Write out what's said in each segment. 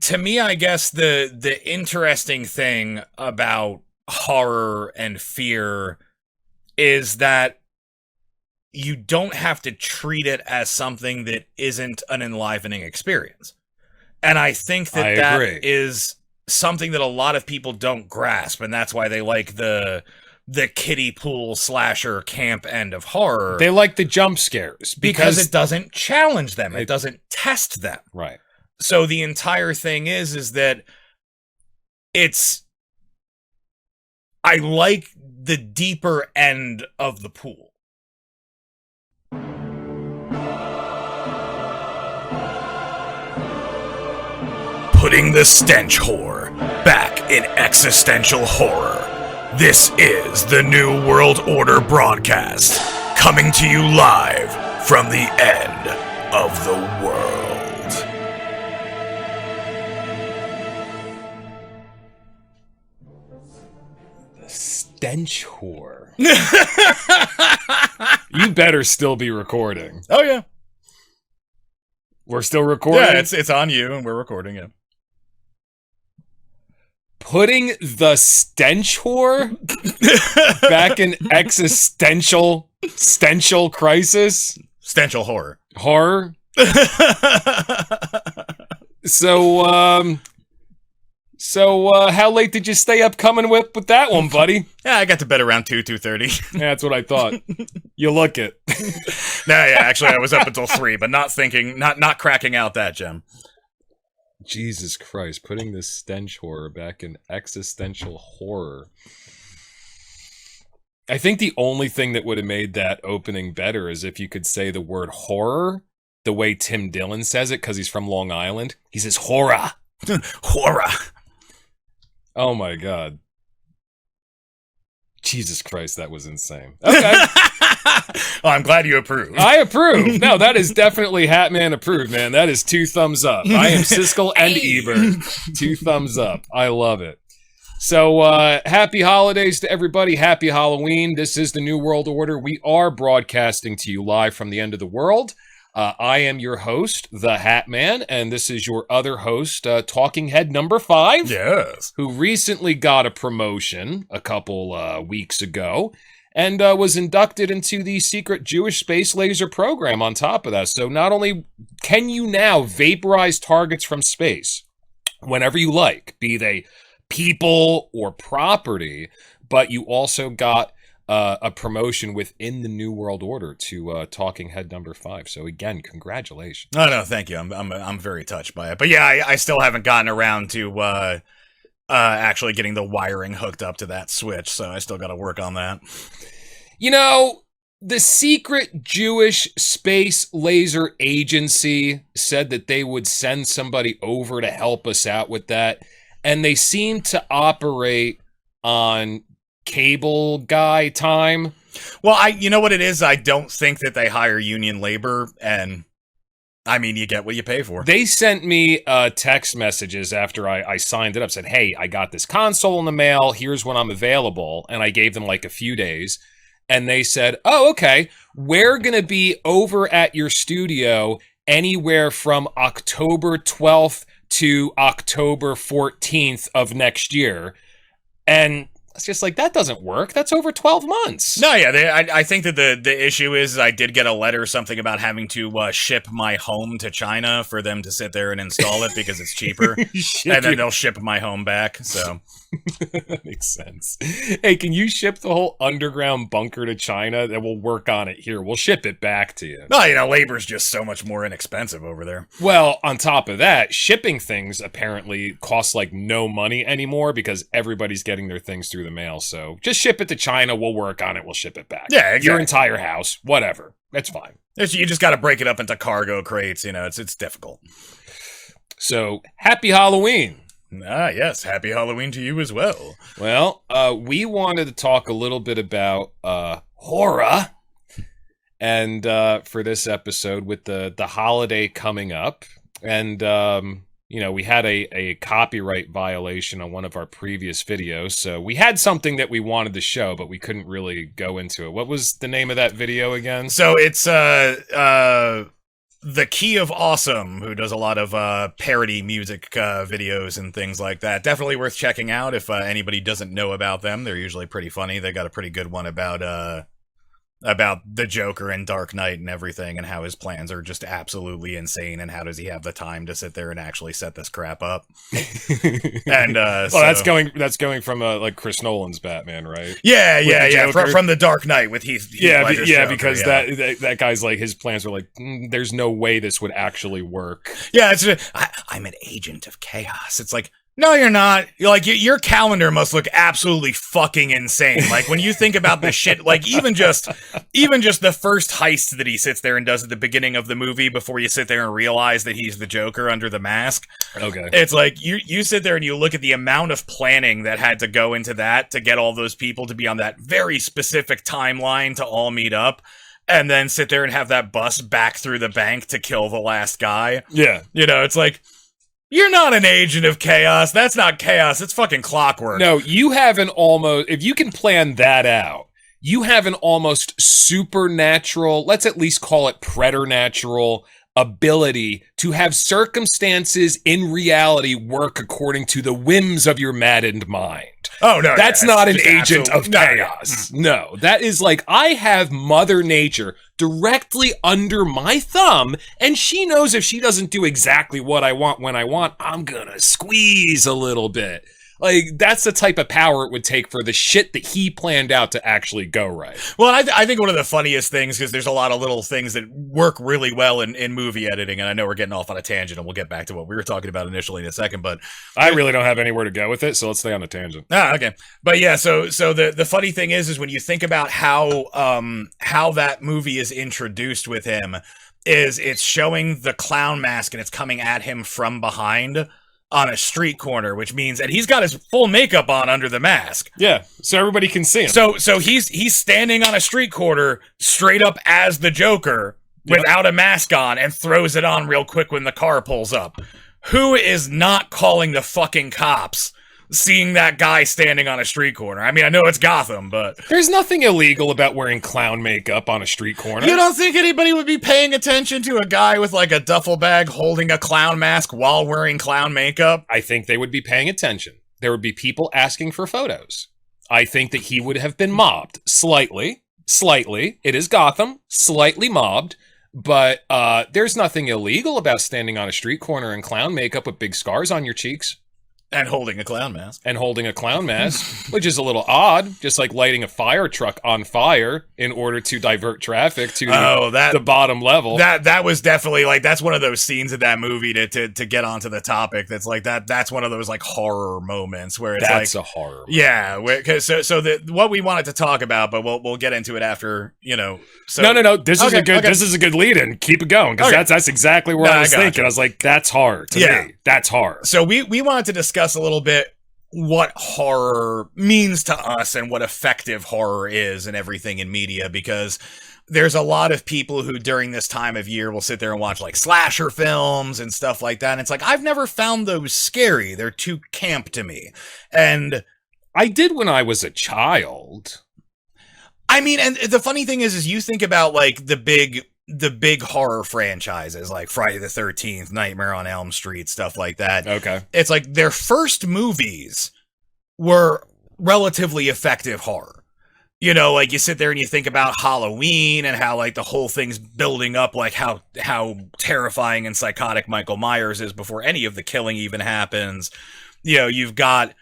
to me, I guess the interesting thing about horror and fear is that you don't have to treat it as something that isn't an enlivening experience. And I think that that is something that a lot of people don't grasp, and that's why they like the kiddie pool slasher camp end of horror. They like the jump scares because it doesn't challenge them. It doesn't test them. Right. So the entire thing is that I like the deeper end of the pool. Putting the stench whore back in existential horror. This is the New World Order broadcast, coming to you live from the end of the world. The stench whore. You better still be recording. Oh, yeah. We're still recording? Yeah, it's on you, and we're recording it. Putting the stench whore back in existential crisis? Stenchal horror. Horror? So how late did you stay up coming with that one, buddy? Yeah, I got to bed around 2:30. Yeah, that's what I thought. You look it. No, yeah, actually I was up until 3, but not cracking out that gem. Jesus Christ, putting this stench horror back in existential horror. I think the only thing that would have made that opening better is if you could say the word horror the way Tim Dillon says it, because he's from Long Island. He says horror. Horror. Oh my God. Jesus Christ, that was insane. Okay. Well, I'm glad you approve. I approve. No, that is definitely Hatman approved, man. That is 2 thumbs up. I am Siskel and Ebert. 2 thumbs up. I love it. So, happy holidays to everybody. Happy Halloween. This is the New World Order. We are broadcasting to you live from the end of the world. I am your host, the Hatman, and this is your other host, Talking Head number 5. Yes. Who recently got a promotion a couple weeks ago and was inducted into the secret Jewish space laser program on top of that. So not only can you now vaporize targets from space whenever you like, be they people or property, but you also got a promotion within the New World Order to Talking Head number 5. So again, congratulations. Oh no, thank you. I'm very touched by it. But yeah, I still haven't gotten around to actually getting the wiring hooked up to that switch, so I still got to work on that. You know, the secret Jewish space laser agency said that they would send somebody over to help us out with that, and they seem to operate on cable guy time. Well, you know what it is? I don't think that they hire union labor, and I mean, you get what you pay for. They sent me text messages after I signed it up, said, hey, I got this console in the mail, here's when I'm available, and I gave them like a few days, and they said, oh, okay, we're going to be over at your studio anywhere from October 12th to October 14th of next year, and it's just like, that doesn't work. That's over 12 months. No, yeah, I think that the issue is I did get a letter, something about having to ship my home to China for them to sit there and install it because it's cheaper. And then they'll ship my home back, so. That makes sense. Hey, can you ship the whole underground bunker to China? Then we'll work on it here. We'll ship it back to you. No, you know, labor's just so much more inexpensive over there. Well, on top of that, shipping things apparently costs like no money anymore because everybody's getting their things through the mail. So just ship it to China. We'll work on it. We'll ship it back. Yeah, exactly. Your entire house, whatever. That's fine. You just got to break it up into cargo crates. You know, it's difficult. So happy Halloween. Ah, yes. Happy Halloween to you as well. Well, we wanted to talk a little bit about horror, and for this episode with the holiday coming up, and you know, we had a copyright violation on one of our previous videos, so we had something that we wanted to show, but we couldn't really go into it. What was the name of that video again? So it's the Key of Awesome, who does a lot of parody music videos and things like that. Definitely worth checking out if anybody doesn't know about them. They're usually pretty funny. They got a pretty good one about the Joker and Dark Knight and everything, and how his plans are just absolutely insane, and how does he have the time to sit there and actually set this crap up. And well, that's going from like Chris Nolan's Batman, right? Yeah, from the Dark Knight with Heath Ledger's Joker, because that guy's like, his plans were like, there's no way this would actually work. Yeah, I'm an agent of chaos. It's like, no, you're not. You're like, your calendar must look absolutely fucking insane. Like, when you think about the shit, like, even just the first heist that he sits there and does at the beginning of the movie before you sit there and realize that he's the Joker under the mask. Okay. It's like, you sit there and you look at the amount of planning that had to go into that to get all those people to be on that very specific timeline to all meet up, and then sit there and have that bus back through the bank to kill the last guy. Yeah. You know, it's like, you're not an agent of chaos. That's not chaos. It's fucking clockwork. No, you have an almost, if you can plan that out, you have an almost supernatural, let's at least call it preternatural ability to have circumstances in reality work according to the whims of your maddened mind. Oh, no. That's not an agent of chaos. No, that is like, I have Mother Nature directly under my thumb, and she knows if she doesn't do exactly what I want when I want, I'm gonna squeeze a little bit. Like, that's the type of power it would take for the shit that he planned out to actually go right. Well, I think one of the funniest things, because there's a lot of little things that work really well in movie editing, and I know we're getting off on a tangent, and we'll get back to what we were talking about initially in a second, but I really don't have anywhere to go with it, so let's stay on the tangent. Okay. But yeah, so the funny thing is when you think about how that movie is introduced with him, is it's showing the clown mask and it's coming at him from behind on a street corner, which means, and he's got his full makeup on under the mask. Yeah, so everybody can see him. So he's standing on a street corner straight up as the Joker without a mask on, and throws it on real quick when the car pulls up. Who is not calling the fucking cops seeing that guy standing on a street corner? I mean, I know it's Gotham, but there's nothing illegal about wearing clown makeup on a street corner. You don't think anybody would be paying attention to a guy with like a duffel bag holding a clown mask while wearing clown makeup? I think they would be paying attention. There would be people asking for photos. I think that he would have been mobbed slightly. It is Gotham, slightly mobbed, but there's nothing illegal about standing on a street corner in clown makeup with big scars on your cheeks. And holding a clown mask. Which is a little odd, just like lighting a fire truck on fire in order to divert traffic to the bottom level. That was definitely, like, that's one of those scenes of that movie to get onto the topic that's like, that's one of those, like, horror moments where it's that's like... a horror moment. Yeah, what we wanted to talk about, but we'll get into it after, you know... So, No. This is a good lead-in. Keep it going, because that's exactly where I was thinking. I was like, that's horror to me. That's horror. So we wanted to discuss a little bit what horror means to us and what effective horror is and everything in media, because there's a lot of people who during this time of year will sit there and watch like slasher films and stuff like that. And it's like, I've never found those scary. They're too camp to me. And I did when I was a child. I mean, and the funny thing is you think about like the big horror franchises like Friday the 13th, Nightmare on Elm Street, stuff like that. Okay. It's like their first movies were relatively effective horror. You know, like you sit there and you think about Halloween and how like the whole thing's building up, like how terrifying and psychotic Michael Myers is before any of the killing even happens. You know, you've got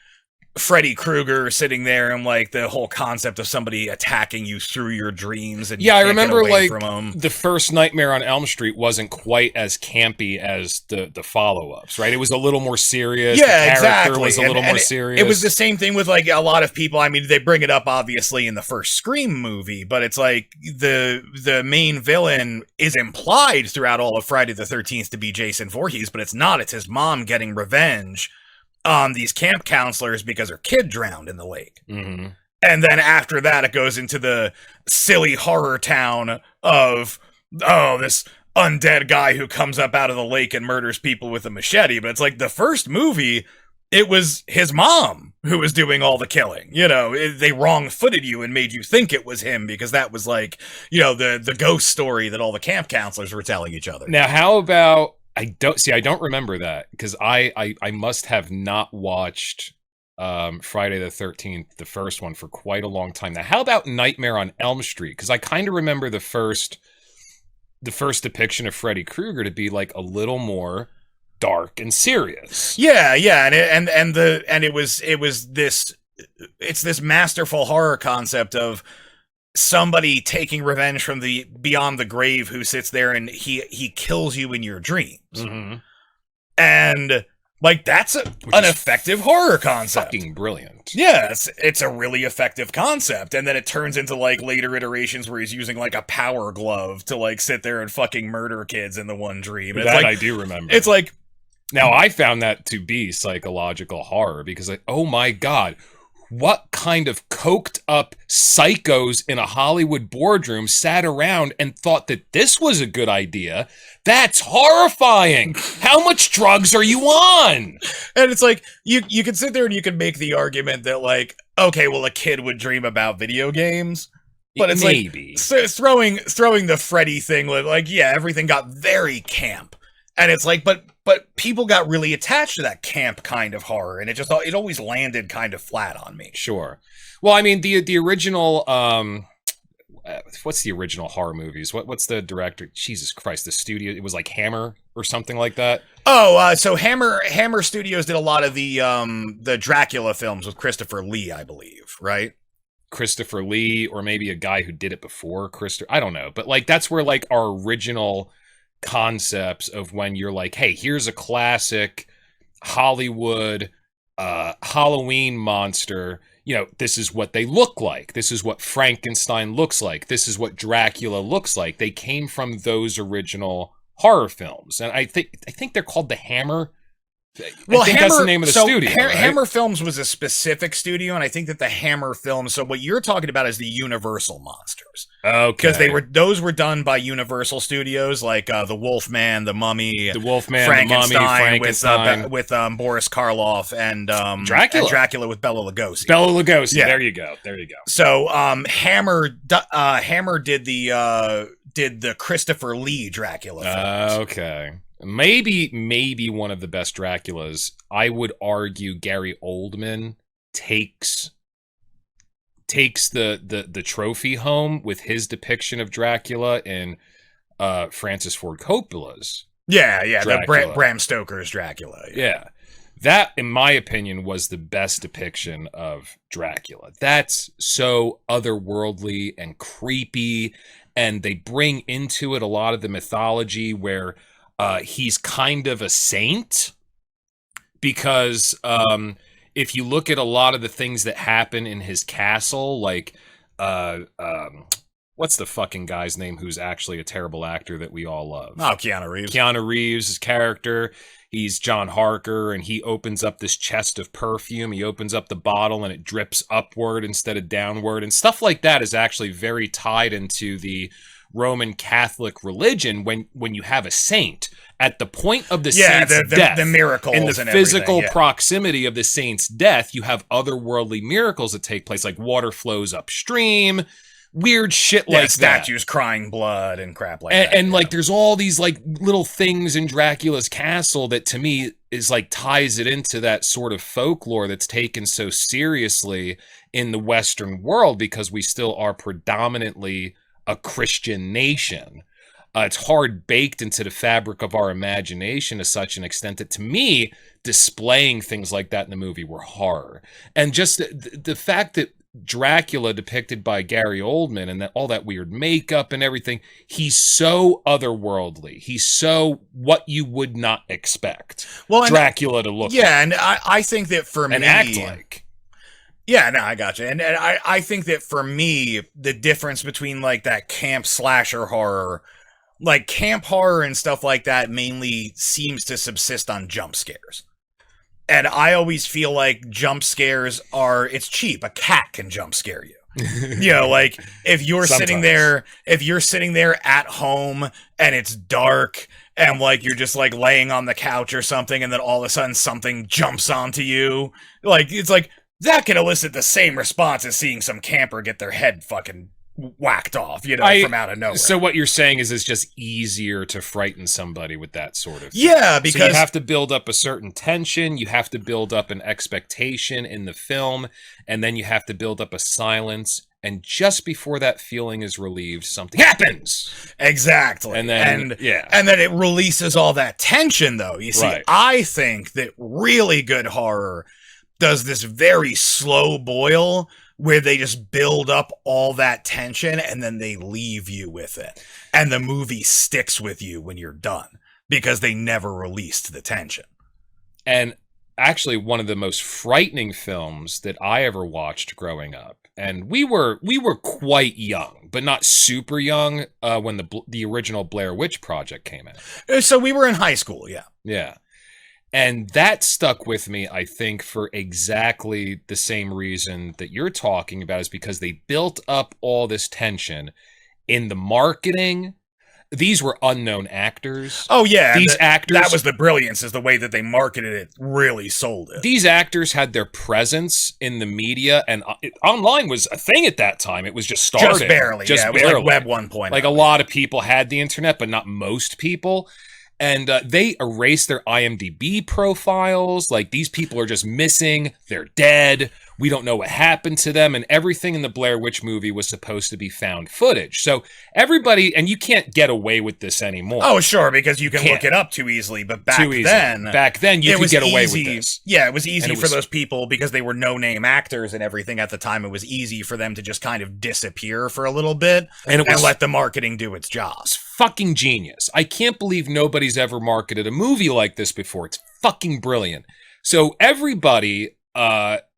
Freddy Krueger sitting there and like the whole concept of somebody attacking you through your dreams. And I remember like the first Nightmare on Elm Street wasn't quite as campy as the follow-ups, right? It was a little more serious. Yeah, the character exactly. was a little more serious. It was the same thing with like a lot of people. I mean, they bring it up obviously in the first Scream movie, but it's like the main villain is implied throughout all of Friday the 13th to be Jason Voorhees, but it's not. It's his mom getting revenge on these camp counselors because her kid drowned in the lake. Mm-hmm. And then after that, it goes into the silly horror town of, this undead guy who comes up out of the lake and murders people with a machete. But it's like the first movie, it was his mom who was doing all the killing. You know, they wrong-footed you and made you think it was him because that was like, you know, the ghost story that all the camp counselors were telling each other. Now, how about I don't remember that because I must have not watched Friday the 13th, the first one, for quite a long time. Now, how about Nightmare on Elm Street? Because I kind of remember the first depiction of Freddy Krueger to be like a little more dark and serious. Yeah, and it's this masterful horror concept of somebody taking revenge from the beyond the grave who sits there and he kills you in your dreams. Mm-hmm. And like that's an effective horror concept. Fucking brilliant. Yeah, it's a really effective concept. And then it turns into like later iterations where he's using like a power glove to like sit there and fucking murder kids in the one dream. That like, I do remember. It's like, now I found that to be psychological horror because like, oh my God, what kind of coked up psychos in a Hollywood boardroom sat around and thought that this was a good idea? That's horrifying. How much drugs are you on? And it's like, you can sit there and you can make the argument that like, okay, well, a kid would dream about video games. But it's maybe. Like throwing the Freddy thing with like, yeah, everything got very camp. And it's like, but people got really attached to that camp kind of horror, and it always landed kind of flat on me. Sure. Well, I mean, the original, what's the original horror movies? What's the director? Jesus Christ, the studio. It was like Hammer or something like that. Oh, so Hammer Studios did a lot of the Dracula films with Christopher Lee, I believe, right? Christopher Lee, or maybe a guy who did it before Christopher. I don't know, but like that's where like our original concepts of when you're like, hey, here's a classic Hollywood Halloween monster, you know, this is what they look like, this is what Frankenstein looks like, this is what Dracula looks like. They came from those original horror films, and I think they're called the Hammer. Well, I think that's the name of the studio. Right? Hammer Films was a specific studio, and I think that the Hammer Films. So what you're talking about is the Universal monsters, okay? Because those were done by Universal Studios, like the Wolfman, the Mummy, Frankenstein, with Boris Karloff, and Dracula with Bela Lugosi. Bela Lugosi. Yeah. There you go. So Hammer did the Christopher Lee Dracula films. Okay. Maybe one of the best Draculas. I would argue Gary Oldman takes the trophy home with his depiction of Dracula in Francis Ford Coppola's. Yeah, Dracula. Bram Stoker's Dracula. Yeah. That, in my opinion, was the best depiction of Dracula. That's so otherworldly and creepy, and they bring into it a lot of the mythology where he's kind of a saint, because if you look at a lot of the things that happen in his castle, like what's the fucking guy's name who's actually a terrible actor that we all love? Oh, Keanu Reeves. Keanu Reeves' character, he's John Harker, and he opens up this chest of perfume. He opens up the bottle and it drips upward instead of downward, and stuff like that is actually very tied into the Roman Catholic religion. When you have a saint at the point of the saint's death, the miracles in the and physical proximity of the saint's death, you have otherworldly miracles that take place, like water flows upstream, weird shit like statues that. crying blood and crap like that. And like there's all these like little things in Dracula's castle that to me is like ties it into that sort of folklore that's taken so seriously in the Western world, because we still are predominantly a Christian nation. It's hard baked into the fabric of our imagination to such an extent that, to me, displaying things like that in the movie were horror. And just the fact that Dracula, depicted by Gary Oldman, and that all that weird makeup and everything, he's so otherworldly. He's so what you would not expect Dracula to look like. Yeah, and I think that for me... And act like. Yeah, no, I got you. And I think that for me, the difference between like that camp slasher horror, like camp horror and stuff like that, mainly seems to subsist on jump scares. And I always feel like jump scares it's cheap. A cat can jump scare you. You know, like if you're sitting there at home and it's dark and like you're just like laying on the couch or something, and then all of a sudden something jumps onto you, like it's like, that can elicit the same response as seeing some camper get their head fucking whacked off, from out of nowhere. So what you're saying is it's just easier to frighten somebody with that sort of thing. Yeah, because so you have to build up a certain tension, you have to build up an expectation in the film, and then you have to build up a silence, and just before that feeling is relieved, something happens. Exactly. And then and then it releases all that tension, though. You see, right. I think that really good horror does this very slow boil where they just build up all that tension and then they leave you with it. And the movie sticks with you when you're done because they never released the tension. And actually one of the most frightening films that I ever watched growing up, and we were quite young, but not super young when the original Blair Witch Project came out. So we were in high school, yeah. Yeah. And that stuck with me, I think, for exactly the same reason that you're talking about, is because they built up all this tension in the marketing. These were unknown actors. Oh, yeah. These actors... That was the brilliance, is the way that they marketed it really sold it. These actors had their presence in the media, and online was a thing at that time. It was just starting. Just barely, just yeah. It barely. was like Web 1.0. Like, a lot of people had the internet, but not most people. And they erased their IMDb profiles. Like, these people are just missing. They're dead. We don't know what happened to them. And everything in the Blair Witch movie was supposed to be found footage. So everybody, and you can't get away with this anymore. Oh, sure, because you can look it up too easily. But back then you could get away with this. Yeah, it was easy for those people because they were no-name actors and everything at the time. It was easy for them to just kind of disappear for a little bit and let the marketing do its job. It's fucking genius. I can't believe nobody's ever marketed a movie like this before. It's fucking brilliant. So everybody...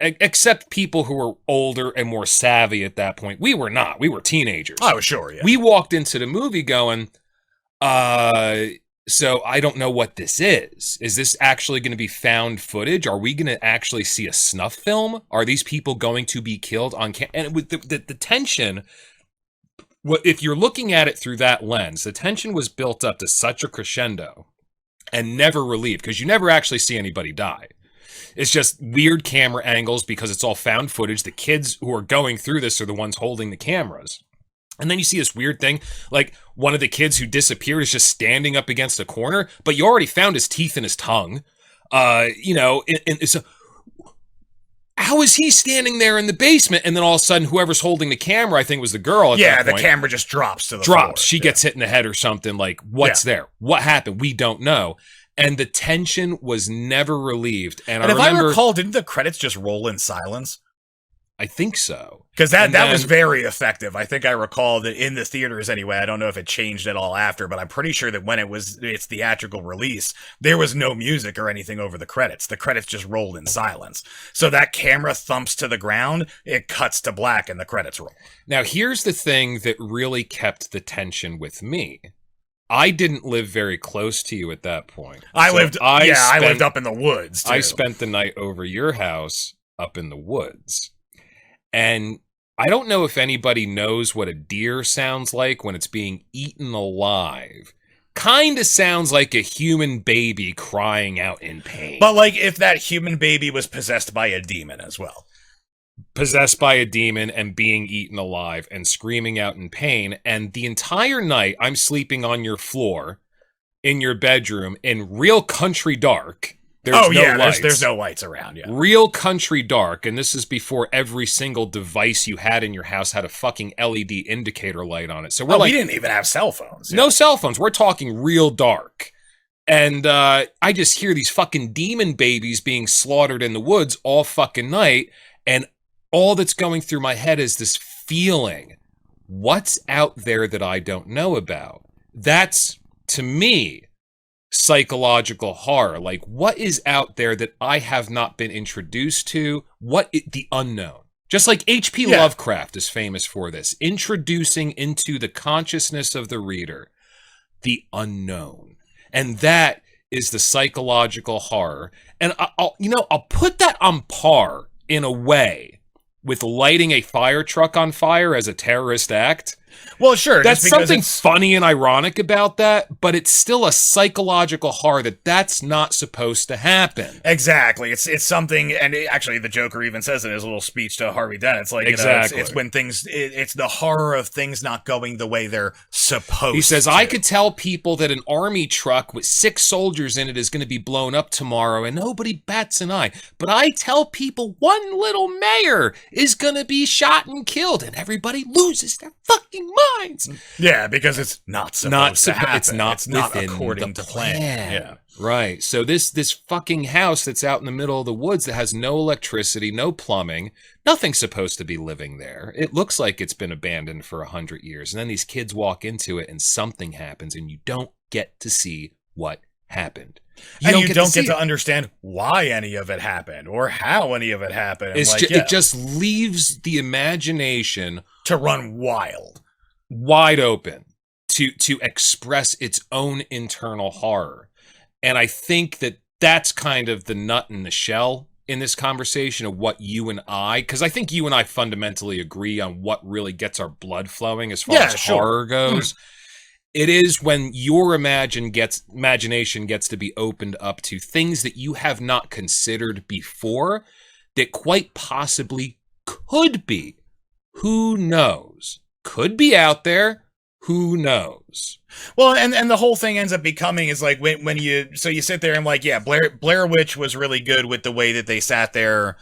except people who were older and more savvy at that point. We were not. We were teenagers. Oh, sure, yeah. We walked into the movie going, so I don't know what this is. Is this actually going to be found footage? Are we going to actually see a snuff film? Are these people going to be killed on camera? And with the tension, if you're looking at it through that lens, the tension was built up to such a crescendo and never relieved, because you never actually see anybody die. It's just weird camera angles because it's all found footage. The kids who are going through this are the ones holding the cameras. And then you see this weird thing, like one of the kids who disappeared is just standing up against a corner, but you already found his teeth and his tongue. How is he standing there in the basement? And then all of a sudden, whoever's holding the camera, I think it was the girl at that point. The camera just drops to the floor. She gets hit in the head or something. Like, what's there? What happened? We don't know. And the tension was never relieved. And if I recall, didn't the credits just roll in silence? I think so. Because that was very effective. I think I recall that in the theaters anyway. I don't know if it changed at all after, but I'm pretty sure that when its theatrical release, there was no music or anything over the credits. The credits just rolled in silence. So that camera thumps to the ground, it cuts to black, and the credits roll. Now, here's the thing that really kept the tension with me. I didn't live very close to you at that point. I lived up in the woods, too. I spent the night over your house up in the woods. And I don't know if anybody knows what a deer sounds like when it's being eaten alive. Kind of sounds like a human baby crying out in pain. But like if that human baby was possessed by a demon as well. Possessed by a demon and being eaten alive and screaming out in pain. And the entire night, I'm sleeping on your floor in your bedroom in real country dark. There's no lights. There's no lights around, yeah. Real country dark, and this is before every single device you had in your house had a fucking LED indicator light on it. So we didn't even have cell phones. Yeah. No cell phones. We're talking real dark. And I just hear these fucking demon babies being slaughtered in the woods all fucking night, and all that's going through my head is this feeling. What's out there that I don't know about? That's, to me, psychological horror. Like, what is out there that I have not been introduced to? The unknown. Just like H.P. Lovecraft is famous for this. Introducing into the consciousness of the reader the unknown. And that is the psychological horror. And I'll put that on par in a way with lighting a fire truck on fire as a terrorist act. Well, sure. That's just because something funny and ironic about that, but it's still a psychological horror that's not supposed to happen. Exactly. It's something, and actually the Joker even says in his little speech to Harvey Dent, it's like, exactly. It's when things, it's the horror of things not going the way they're supposed to. He says, I could tell people that an army truck with 6 soldiers in it is going to be blown up tomorrow and nobody bats an eye. But I tell people one little mayor is going to be shot and killed and everybody loses their fucking minds. Yeah, because it's not supposed to happen. It's not according to plan. Yeah. Right. So this fucking house that's out in the middle of the woods that has no electricity, no plumbing, nothing's supposed to be living there. It looks like it's been abandoned for 100 years. And then these kids walk into it and something happens and you don't get to see what happened. You don't get to understand why any of it happened or how any of it happened. It just leaves the imagination to run wide open to express its own internal horror. And I think that's kind of the nut in the shell in this conversation of what you and I, because I think you and I fundamentally agree on what really gets our blood flowing as far as horror goes. It is when your imagination gets to be opened up to things that you have not considered before that quite possibly could be. Who knows? Could be out there. Who knows? Well, and the whole thing ends up becoming is like when you sit there and like, yeah, Blair Witch was really good with the way that they sat there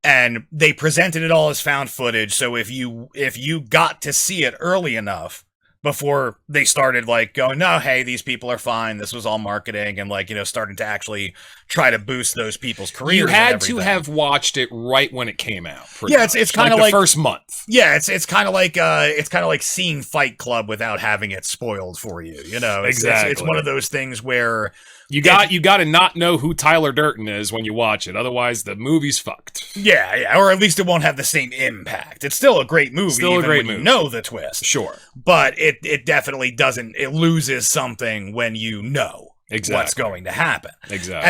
and they presented it all as found footage. So if you got to see it early enough before they started like going, no, hey, these people are fine, this was all marketing, and like, starting to actually try to boost those people's careers. You had to have watched it right when it came out. Yeah, it's kind of like the first month. Yeah, it's kind of like seeing Fight Club without having it spoiled for you. Exactly. It's one of those things where you got to not know who Tyler Durden is when you watch it, otherwise the movie's fucked. Yeah, or at least it won't have the same impact. It's still a great movie, you know the twist. Sure, but it definitely doesn't. It loses something when you know what's going to happen. Exactly,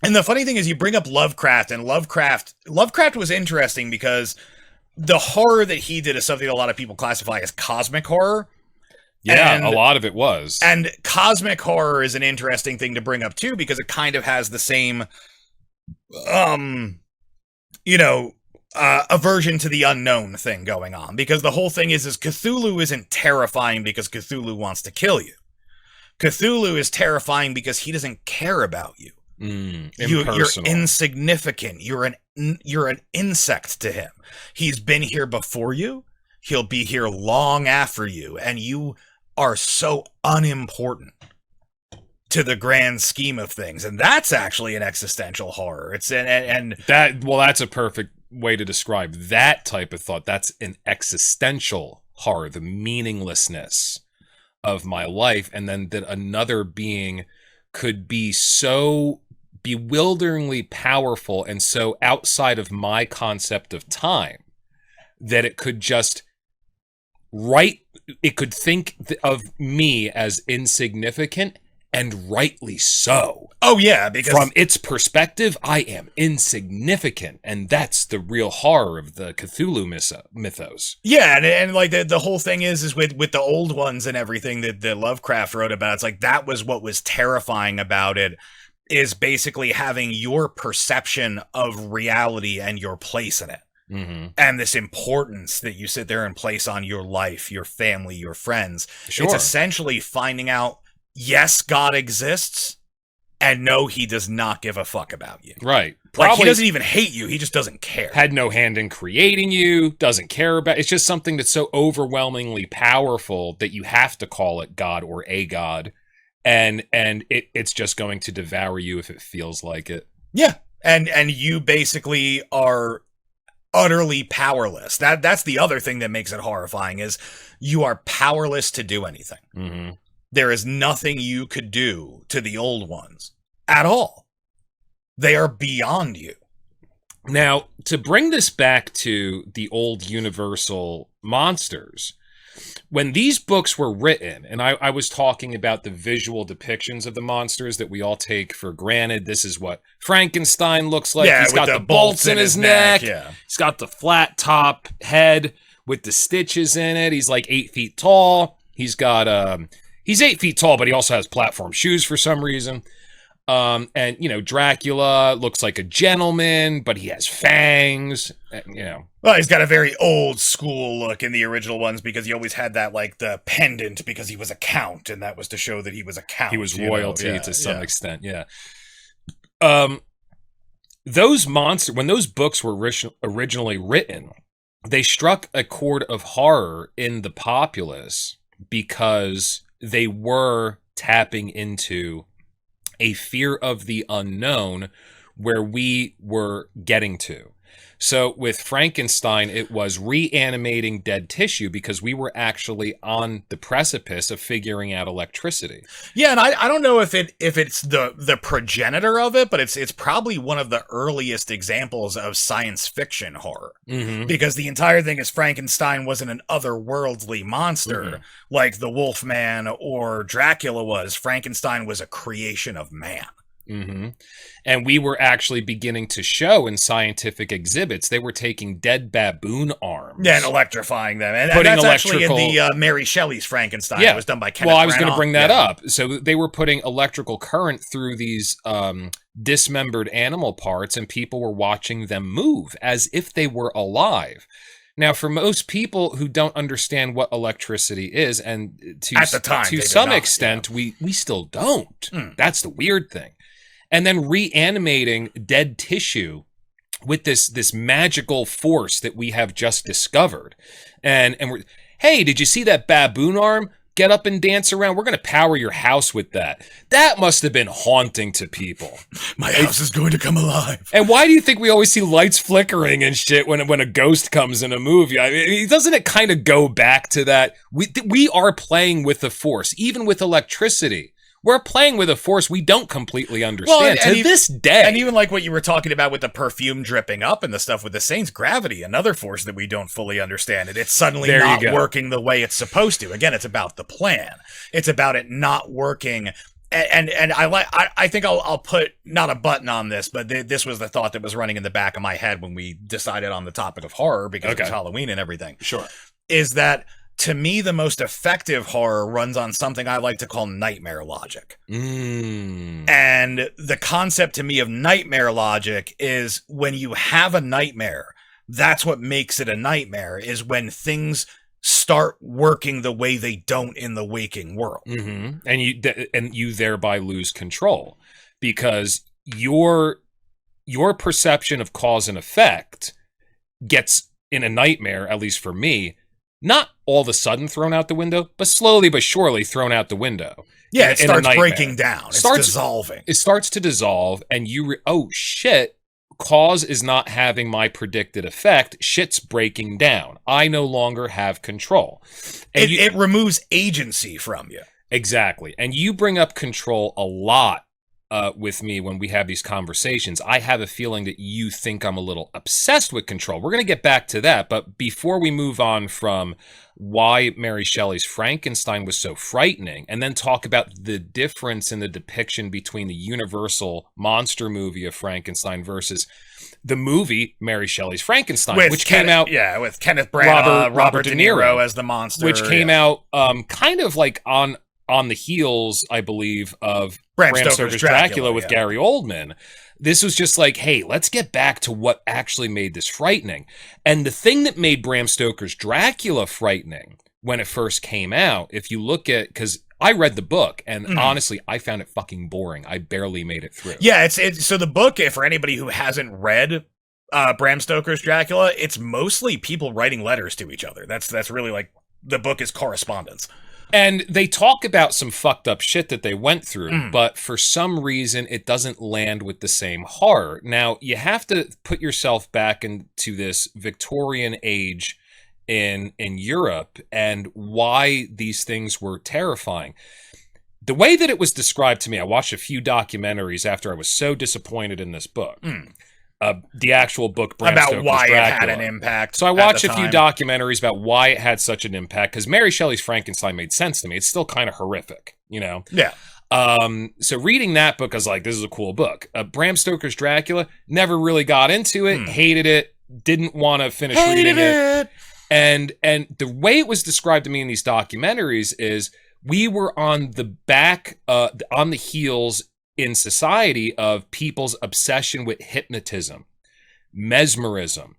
and the funny thing is, you bring up Lovecraft, and Lovecraft was interesting because the horror that he did is something that a lot of people classify as cosmic horror. Yeah, a lot of it was. And cosmic horror is an interesting thing to bring up, too, because it kind of has the same, aversion to the unknown thing going on. Because the whole thing is Cthulhu isn't terrifying because Cthulhu wants to kill you. Cthulhu is terrifying because he doesn't care about you. You're insignificant. You're an insect to him. He's been here before you. He'll be here long after you. And you are so unimportant to the grand scheme of things, and that's actually an existential horror. It's that's a perfect way to describe that type of thought. That's an existential horror, the meaninglessness of my life, and then that another being could be so bewilderingly powerful and so outside of my concept of time that it could just it could think of me as insignificant, and rightly so. Oh yeah, because from its perspective, I am insignificant, and that's the real horror of the Cthulhu mythos. Yeah, and like the whole thing is with the old ones and everything that Lovecraft wrote about, it's like that was what was terrifying about it, is basically having your perception of reality and your place in it. Mm-hmm. And this importance that you sit there and place on your life, your family, your friends. Sure. It's essentially finding out, yes, God exists, and no, he does not give a fuck about you. Right. Like, he doesn't even hate you, he just doesn't care. Had no hand in creating you, doesn't care about it's just something that's so overwhelmingly powerful that you have to call it God or a God, and it's just going to devour you if it feels like it. Yeah. And you basically are utterly powerless. That's the other thing that makes it horrifying, is you are powerless to do anything. Mm-hmm. There is nothing you could do to the old ones at all. They are beyond you. Now, to bring this back to the old Universal monsters, when these books were written, and I was talking about the visual depictions of the monsters that we all take for granted. This is what Frankenstein looks like. Yeah, he's got the bolts in his neck. Yeah. He's got the flat top head with the stitches in it. He's like 8 feet tall. He's 8 feet tall, but he also has platform shoes for some reason. And, you know, Dracula looks like a gentleman, but he has fangs, you know. Well, he's got a very old school look in the original ones because he always had that, like, the pendant because he was a count, and that was to show that he was a count. He was royalty to some extent, yeah. Those monsters, when those books were originally written, they struck a chord of horror in the populace because they were tapping into a fear of the unknown where we were getting to. So with Frankenstein, it was reanimating dead tissue because we were actually on the precipice of figuring out electricity. Yeah, and I don't know if it's the progenitor of it, but it's probably one of the earliest examples of science fiction horror. Mm-hmm. Because the entire thing is Frankenstein wasn't an otherworldly monster like the Wolfman or Dracula was. Frankenstein was a creation of man. Mm-hmm. And we were actually beginning to show in scientific exhibits, they were taking dead baboon arms. Yeah, and electrifying them. And that's actually in the Mary Shelley's Frankenstein. Yeah. It was done by Kenneth Well, I was going to bring that yeah. up. So they were putting electrical current through these dismembered animal parts, and people were watching them move as if they were alive. Now, for most people who don't understand what electricity is, and at the time, to some extent, we still don't. That's the weird thing. And then reanimating dead tissue with this magical force that we have just discovered. And we're, hey, did you see that baboon arm? Get up and dance around. We're going to power your house with that. That must have been haunting to people. My house is going to come alive. And why do you think we always see lights flickering and shit when a ghost comes in a movie? I mean, doesn't it kind of go back to that? We are playing with the force, even with electricity. We're playing with a force we don't completely understand to this day. And even like what you were talking about with the perfume dripping up and the stuff with the Saints, gravity, another force that we don't fully understand. It's suddenly not working the way it's supposed to. Again, it's about the plan. It's about it not working. And I think I'll put not a button on this, but this was the thought that was running in the back of my head when we decided on the topic of horror because it was Halloween and everything. Sure. Is that, to me, the most effective horror runs on something I like to call nightmare logic. And the concept to me of nightmare logic is when you have a nightmare, that's what makes it a nightmare, is when things start working the way they don't in the waking world. And you thereby lose control because your perception of cause and effect gets, in a nightmare, at least for me, not all of a sudden thrown out the window, but slowly but surely thrown out the window. Yeah, it starts breaking down. It's dissolving. It starts to dissolve, and oh shit, cause is not having my predicted effect. Shit's breaking down. I no longer have control. And it removes agency from you. Exactly. And you bring up control a lot with me when we have these conversations. I have a feeling that you think I'm a little obsessed with control. We're going to get back to that, but before we move on from why Mary Shelley's Frankenstein was so frightening, and then talk about the difference in the depiction between the Universal monster movie of Frankenstein versus the movie Mary Shelley's Frankenstein, which came out with Kenneth Branagh, Robert De Niro as the monster, which came out kind of like on the heels, I believe, of Bram Stoker's Dracula with Gary Oldman. This was just like, hey, let's get back to what actually made this frightening. And the thing that made Bram Stoker's Dracula frightening when it first came out, if you look at, because I read the book, and honestly, I found it fucking boring. I barely made it through. Yeah, it's so the book, for anybody who hasn't read Bram Stoker's Dracula, it's mostly people writing letters to each other. That's really like, the book is correspondence. And they talk about some fucked up shit that they went through, but for some reason, it doesn't land with the same horror. Now, you have to put yourself back into this Victorian age in Europe and why these things were terrifying. The way that it was described to me, I watched a few documentaries after I was so disappointed in this book. The actual book Bram about Stoker's why Dracula. it had an impact. So I watched a few documentaries about why it had such an impact, because Mary Shelley's Frankenstein made sense to me. It's still kind of horrific, you know? Yeah. So reading that book, I was like, this is a cool book. Bram Stoker's Dracula, never really got into it, hated it, didn't want to finish reading it. And the way it was described to me in these documentaries is we were on the back, on the heels in society of people's obsession with hypnotism, mesmerism.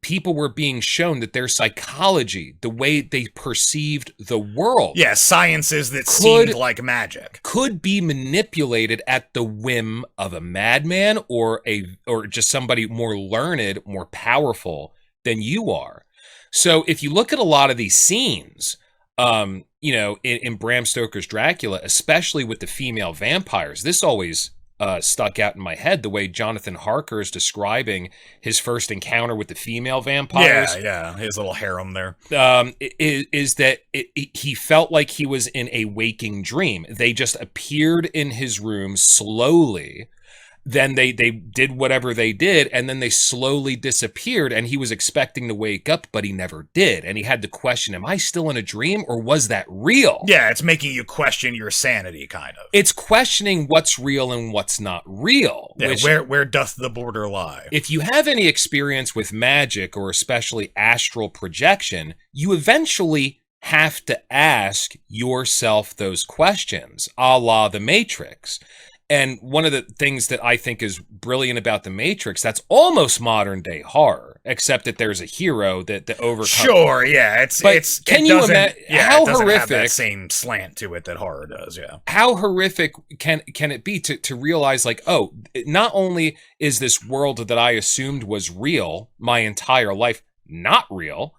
People were being shown that their psychology, the way they perceived the world, sciences that seemed like magic, could be manipulated at the whim of a madman or just somebody more learned, more powerful than you are. So if you look at a lot of these scenes, in Bram Stoker's Dracula, especially with the female vampires, this always stuck out in my head, the way Jonathan Harker is describing his first encounter with the female vampires. Yeah, his little harem there. Is that he felt like he was in a waking dream. They just appeared in his room slowly. Then they did whatever they did, and then they slowly disappeared, and he was expecting to wake up, but he never did. And he had to question, am I still in a dream, or was that real? Yeah, it's making you question your sanity, kind of. It's questioning what's real and what's not real. Yeah, where doth the border lie? If you have any experience with magic, or especially astral projection, you eventually have to ask yourself those questions, a la The Matrix. And one of the things that I think is brilliant about The Matrix, that's almost modern day horror, except that there's a hero that overcomes. Sure, yeah, can you imagine how it doesn't horrific have that same slant to it that horror does? Yeah, how horrific can it be to realize, like, oh, not only is this world that I assumed was real my entire life not real.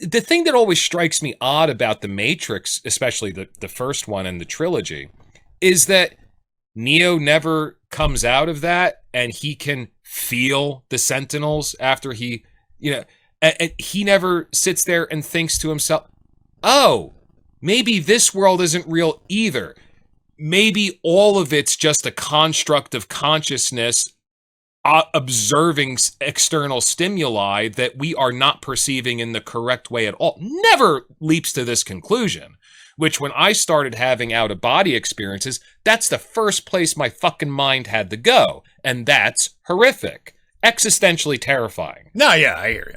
The thing that always strikes me odd about The Matrix, especially the first one in the trilogy, is that Neo never comes out of that, and he can feel the Sentinels after he, and he never sits there and thinks to himself, oh, maybe this world isn't real either. Maybe all of it's just a construct of consciousness observing external stimuli that we are not perceiving in the correct way at all. Never leaps to this conclusion. Which, when I started having out-of-body experiences, that's the first place my fucking mind had to go. And that's horrific. Existentially terrifying. No, yeah, I hear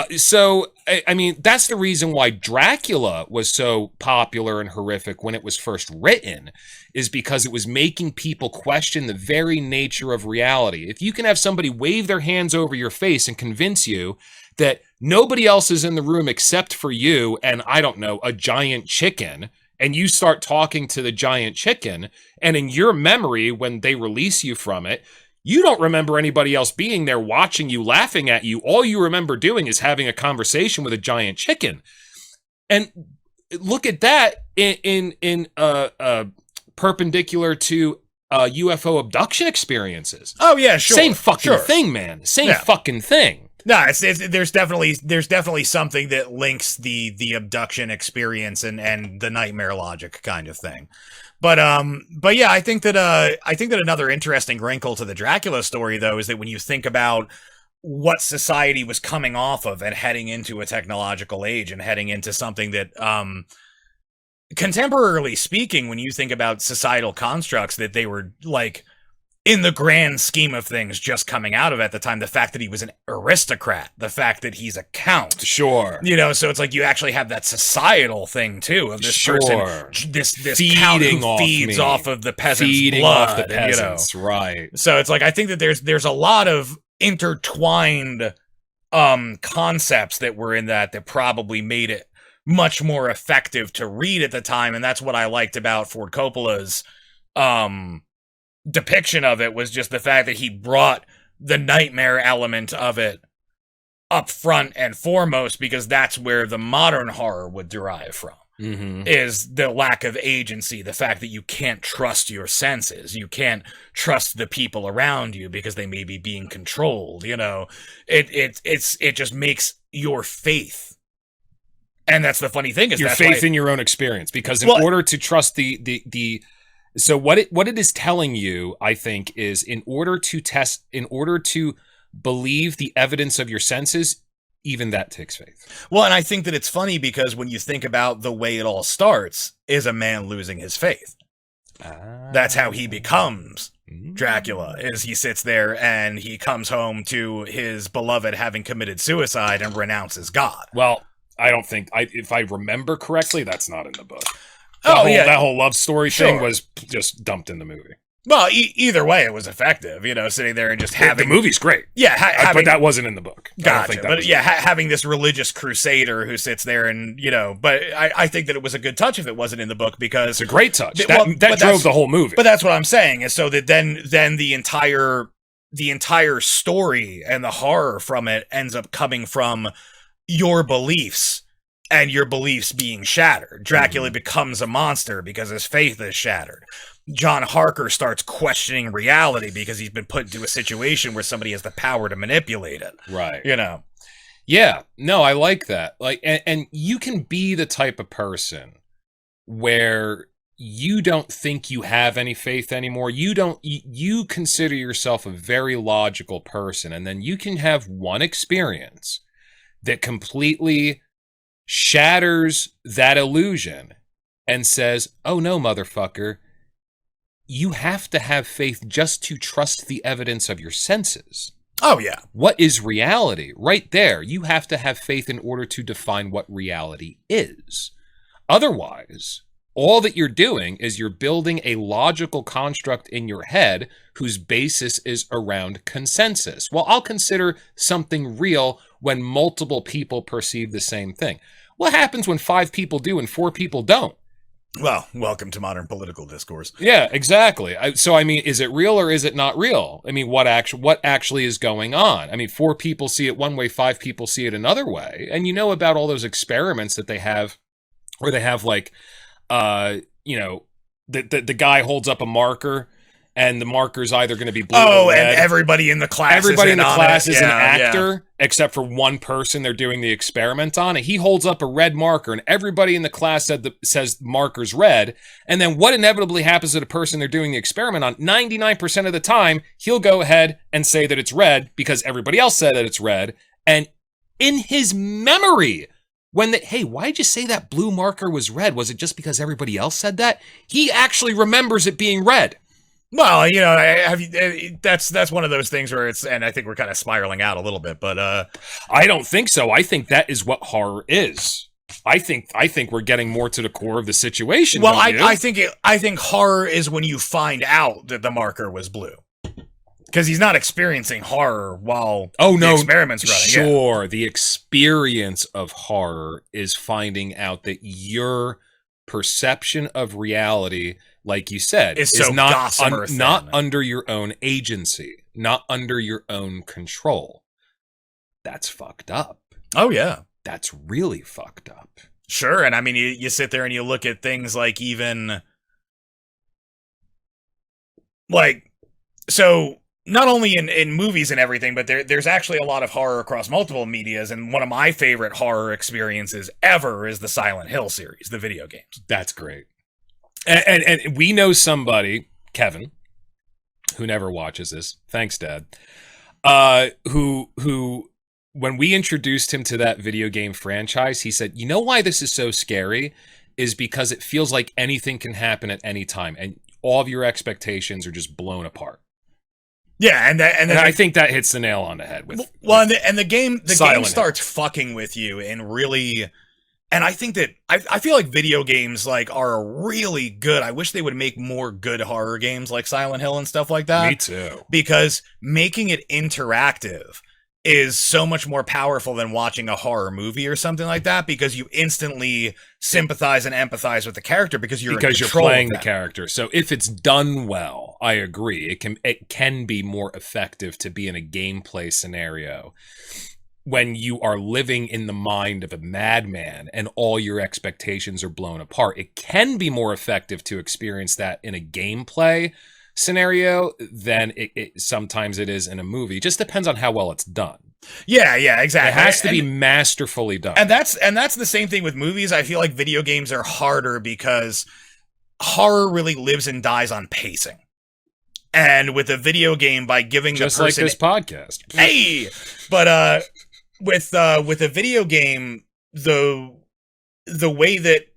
you. So, I mean, that's the reason why Dracula was so popular and horrific when it was first written, is because it was making people question the very nature of reality. If you can have somebody wave their hands over your face and convince you that nobody else is in the room except for you and, I don't know, a giant chicken, and you start talking to the giant chicken, and in your memory, when they release you from it, you don't remember anybody else being there watching you, laughing at you. All you remember doing is having a conversation with a giant chicken. And look at that in perpendicular to UFO abduction experiences. Oh, yeah, sure. Same fucking thing, man. Same fucking thing. No, there's definitely something that links the abduction experience and the nightmare logic kind of thing. But yeah, I think that another interesting wrinkle to the Dracula story, though, is that when you think about what society was coming off of and heading into a technological age and heading into something that, contemporarily speaking, when you think about societal constructs that they were, like, in the grand scheme of things just coming out of at the time, the fact that he was an aristocrat, the fact that he's a count. Sure. So it's like you actually have that societal thing, too, of this person, this count who feeds off of the peasants' blood. Off the peasants, right. So it's like, I think that there's a lot of intertwined concepts that were in that probably made it much more effective to read at the time, and that's what I liked about Ford Coppola's depiction of it, was just the fact that he brought the nightmare element of it up front and foremost, because that's where the modern horror would derive from. Mm-hmm. Is the lack of agency, the fact that you can't trust your senses, you can't trust the people around you because they may be being controlled. It just makes your faith. And that's the funny thing, is your faith in your own experience, because in order to trust so what it is telling you, I think, is in order to believe the evidence of your senses, even that takes faith. Well, and I think that it's funny because when you think about the way it all starts is a man losing his faith. That's how he becomes Dracula, is he sits there and he comes home to his beloved having committed suicide and renounces God. Well, I don't think, if I remember correctly, that's not in the book. That whole love story thing was just dumped in the movie. Well, either way, it was effective, sitting there and just having... The movie's great. Yeah, but that wasn't in the book. Gotcha. But having this religious crusader who sits there and, but I think that it was a good touch if it wasn't in the book, because... It's a great touch. That drove the whole movie. But that's what I'm saying, is so that then the entire story and the horror from it ends up coming from your beliefs, and your beliefs being shattered. Dracula becomes a monster because his faith is shattered. John Harker starts questioning reality because he's been put into a situation where somebody has the power to manipulate it. Right. Yeah. No, I like that. And you can be the type of person where you don't think you have any faith anymore. You consider yourself a very logical person, and then you can have one experience that completely shatters that illusion and says, "Oh no, motherfucker. You have to have faith just to trust the evidence of your senses." Oh, yeah. What is reality? Right there. You have to have faith in order to define what reality is. Otherwise, all that you're doing is you're building a logical construct in your head whose basis is around consensus. Well, I'll consider something real when multiple people perceive the same thing. What happens when 5 people do and 4 people don't? Well, welcome to modern political discourse. Yeah, exactly. So, I mean, is it real or is it not real? I mean, what actually is going on? I mean, 4 people see it one way, 5 people see it another way. And you know about all those experiments that they have, where they have the guy holds up a marker, and the marker's either going to be blue or red. And everybody in the class is an actor, except for one person they're doing the experiment on. And he holds up a red marker, and everybody in the class says the marker's red. And then what inevitably happens to the person they're doing the experiment on? 99% of the time, he'll go ahead and say that it's red because everybody else said that it's red. And in his memory, hey, why'd you say that blue marker was red? Was it just because everybody else said that? He actually remembers it being red. Well, that's one of those things where and I think we're kind of spiraling out a little bit, but I don't think so. I think that is what horror is. I think we're getting more to the core of the situation. Well, I think horror is when you find out that the marker was blue, because he's not experiencing horror while the experiment's running. Sure, the experience of horror is finding out that your perception of reality, like you said, is not under your own agency, not under your own control. That's fucked up. Oh, yeah. That's really fucked up. Sure, and I mean, you sit there and you look at things like so not only in movies and everything, but there's actually a lot of horror across multiple medias, and one of my favorite horror experiences ever is the Silent Hill series, the video games. That's great. And we know somebody, Kevin, who never watches this. Thanks, Dad. Who when we introduced him to that video game franchise, he said, "You know why this is so scary? Is because it feels like anything can happen at any time, and all of your expectations are just blown apart." Yeah, and I think that hits the nail on the head. The game starts fucking with you and really. And I think that I feel like video games are really good. I wish they would make more good horror games like Silent Hill and stuff like that. Me too. Because making it interactive is so much more powerful than watching a horror movie or something like that, because you instantly sympathize and empathize with the character because you're playing the character. So if it's done well, I agree. It can be more effective to be in a gameplay scenario when you are living in the mind of a madman and all your expectations are blown apart. It can be more effective to experience that in a gameplay scenario than sometimes it is in a movie. It just depends on how well it's done. Yeah, exactly. It has to be masterfully done. And that's the same thing with movies. I feel like video games are harder because horror really lives and dies on pacing. And with a video game, by giving just the person... like this podcast. Hey! But with a video game, the way that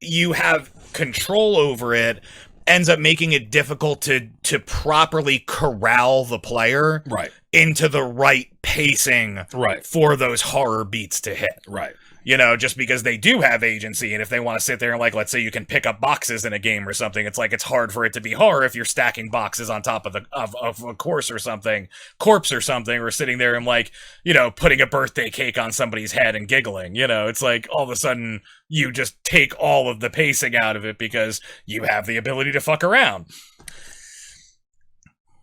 you have control over it ends up making it difficult to properly corral the player Right. into the right pacing Right. for those horror beats to hit. Right. You know, just because they do have agency, and if they want to sit there and, like, let's say you can pick up boxes in a game or something, it's like it's hard for it to be horror if you're stacking boxes on top of a corpse or something, or sitting there and, like, you know, putting a birthday cake on somebody's head and giggling. You know, it's like all of a sudden you just take all of the pacing out of it because you have the ability to fuck around.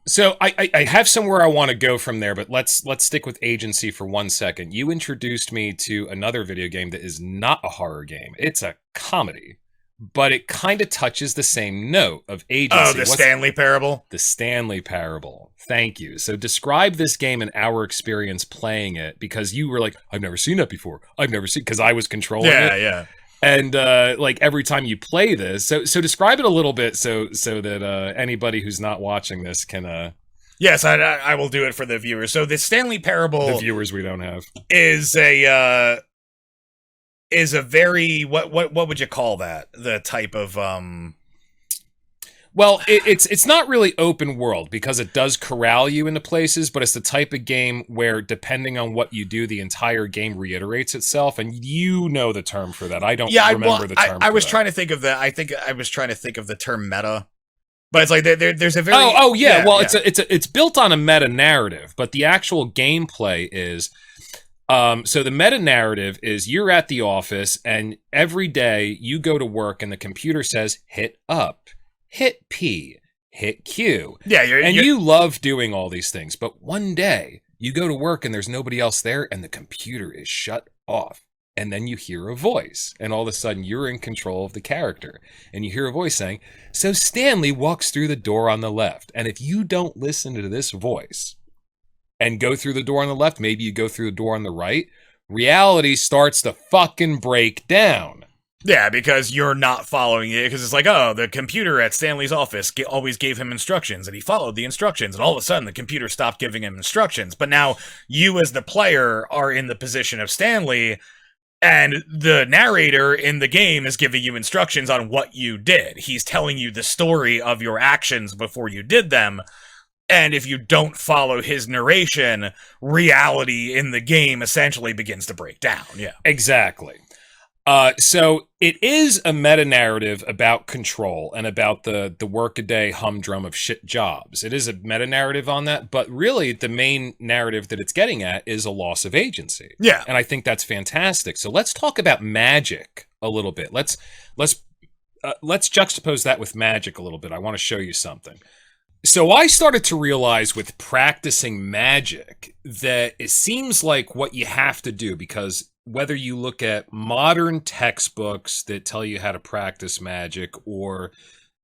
So I have somewhere I want to go from there, but let's stick with agency for 1 second. You introduced me to another video game that is not a horror game. It's a comedy, but it kind of touches the same note of agency. Oh, the Stanley Parable? The Stanley Parable. Thank you. So describe this game and our experience playing it, because you were like, I've never seen that before. Because I was controlling it. Yeah. And like every time you play this, so describe it a little bit so that anybody who's not watching this can. Yes, I will do it for the viewers. So the Stanley Parable, the viewers we don't have, is a very what would you call that? The type of Well, it's not really open world because it does corral you into places, but it's the type of game where, depending on what you do, the entire game reiterates itself, and you know the term for that. I don't remember the term. I was trying to think of that. I think I was trying to think of the term meta, but it's like there's a very it's built on a meta narrative, but the actual gameplay is. So the meta narrative is you're at the office, and every day you go to work, and the computer says hit up. Hit P, hit Q. Yeah, you love doing all these things, but one day you go to work and there's nobody else there and the computer is shut off. And then you hear a voice, and all of a sudden you're in control of the character. And you hear a voice saying, so Stanley walks through the door on the left. And if you don't listen to this voice and go through the door on the left, maybe you go through the door on the right, reality starts to fucking break down. Yeah, because you're not following it, because it's like, oh, the computer at Stanley's office always gave him instructions, and he followed the instructions, and all of a sudden the computer stopped giving him instructions. But now you as the player are in the position of Stanley, and the narrator in the game is giving you instructions on what you did. He's telling you the story of your actions before you did them, and if you don't follow his narration, reality in the game essentially begins to break down. Yeah, exactly. So it is a meta-narrative about control and about the workaday humdrum of shit jobs. It is a meta-narrative on that, but really the main narrative that it's getting at is a loss of agency. Yeah. And I think that's fantastic. So let's talk about magic a little bit. Let's juxtapose that with magic a little bit. I want to show you something. So I started to realize with practicing magic that it seems like what you have to do, because whether you look at modern textbooks that tell you how to practice magic, or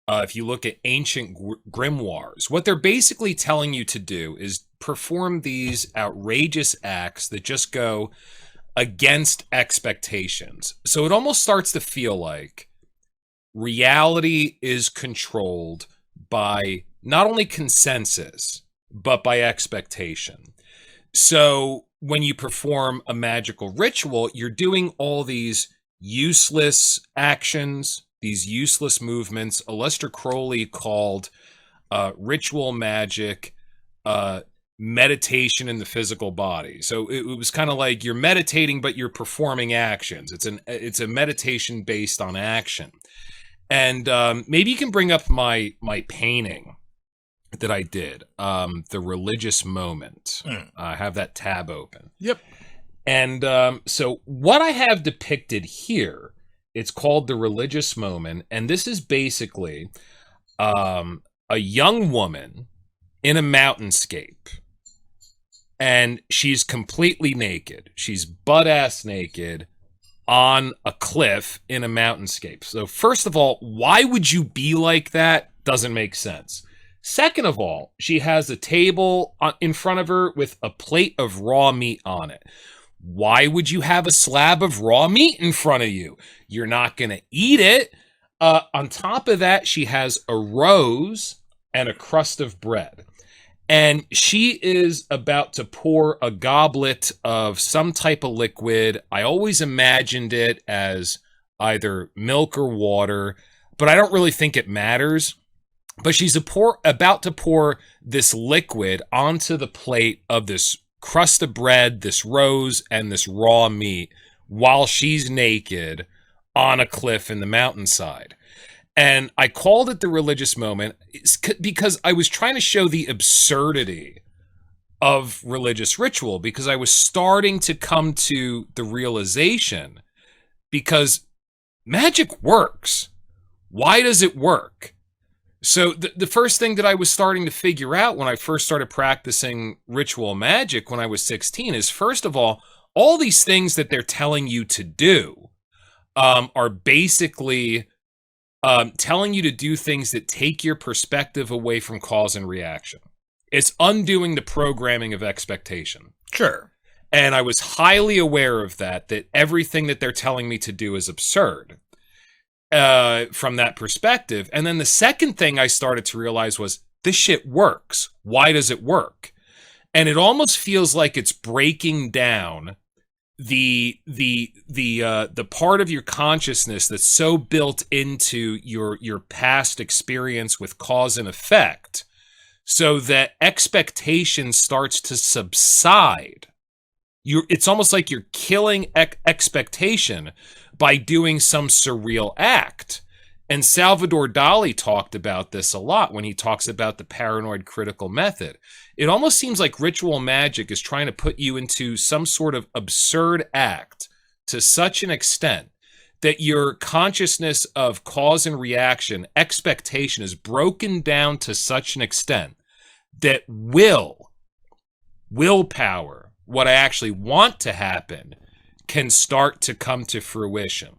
if you look at ancient grimoires, what they're basically telling you to do is perform these outrageous acts that just go against expectations. So it almost starts to feel like reality is controlled by not only consensus, but by expectation. So when you perform a magical ritual, you're doing all these useless actions, these useless movements. Aleister Crowley called ritual magic meditation in the physical body. So it was kind of like you're meditating, but you're performing actions. It's a meditation based on action. And maybe you can bring up my painting that I did, The Religious Moment. I have that tab open. Yep. And so what I have depicted here, it's called The Religious Moment, and this is basically a young woman in a mountainscape, and she's completely naked. She's butt-ass naked on a cliff in a mountainscape. So first of all, why would you be like that? Doesn't make sense. Second of all, she has a table in front of her with a plate of raw meat on it. Why would you have a slab of raw meat in front of you? You're not going to eat it. On top of that, she has a rose and a crust of bread. And she is about to pour a goblet of some type of liquid. I always imagined it as either milk or water, but I don't really think it matters. But she's about to pour this liquid onto the plate of this crust of bread, this rose, and this raw meat while she's naked on a cliff in the mountainside. And I called it the religious moment because I was trying to show the absurdity of religious ritual, because I was starting to come to the realization, because magic works. Why does it work? So the first thing that I was starting to figure out when I first started practicing ritual magic when I was 16 is, first of all these things that they're telling you to do are basically telling you to do things that take your perspective away from cause and reaction. It's undoing the programming of expectation. Sure. And I was highly aware of that everything that they're telling me to do is absurd. From that perspective. And then the second thing I started to realize was, this shit works. Why does it work? And it almost feels like it's breaking down the part of your consciousness that's so built into your past experience with cause and effect, so that expectation starts to subside. It's almost like you're killing expectation by doing some surreal act. And Salvador Dali talked about this a lot when he talks about the paranoid critical method. It almost seems like ritual magic is trying to put you into some sort of absurd act to such an extent that your consciousness of cause and reaction, expectation, is broken down to such an extent that willpower, what I actually want to happen, can start to come to fruition.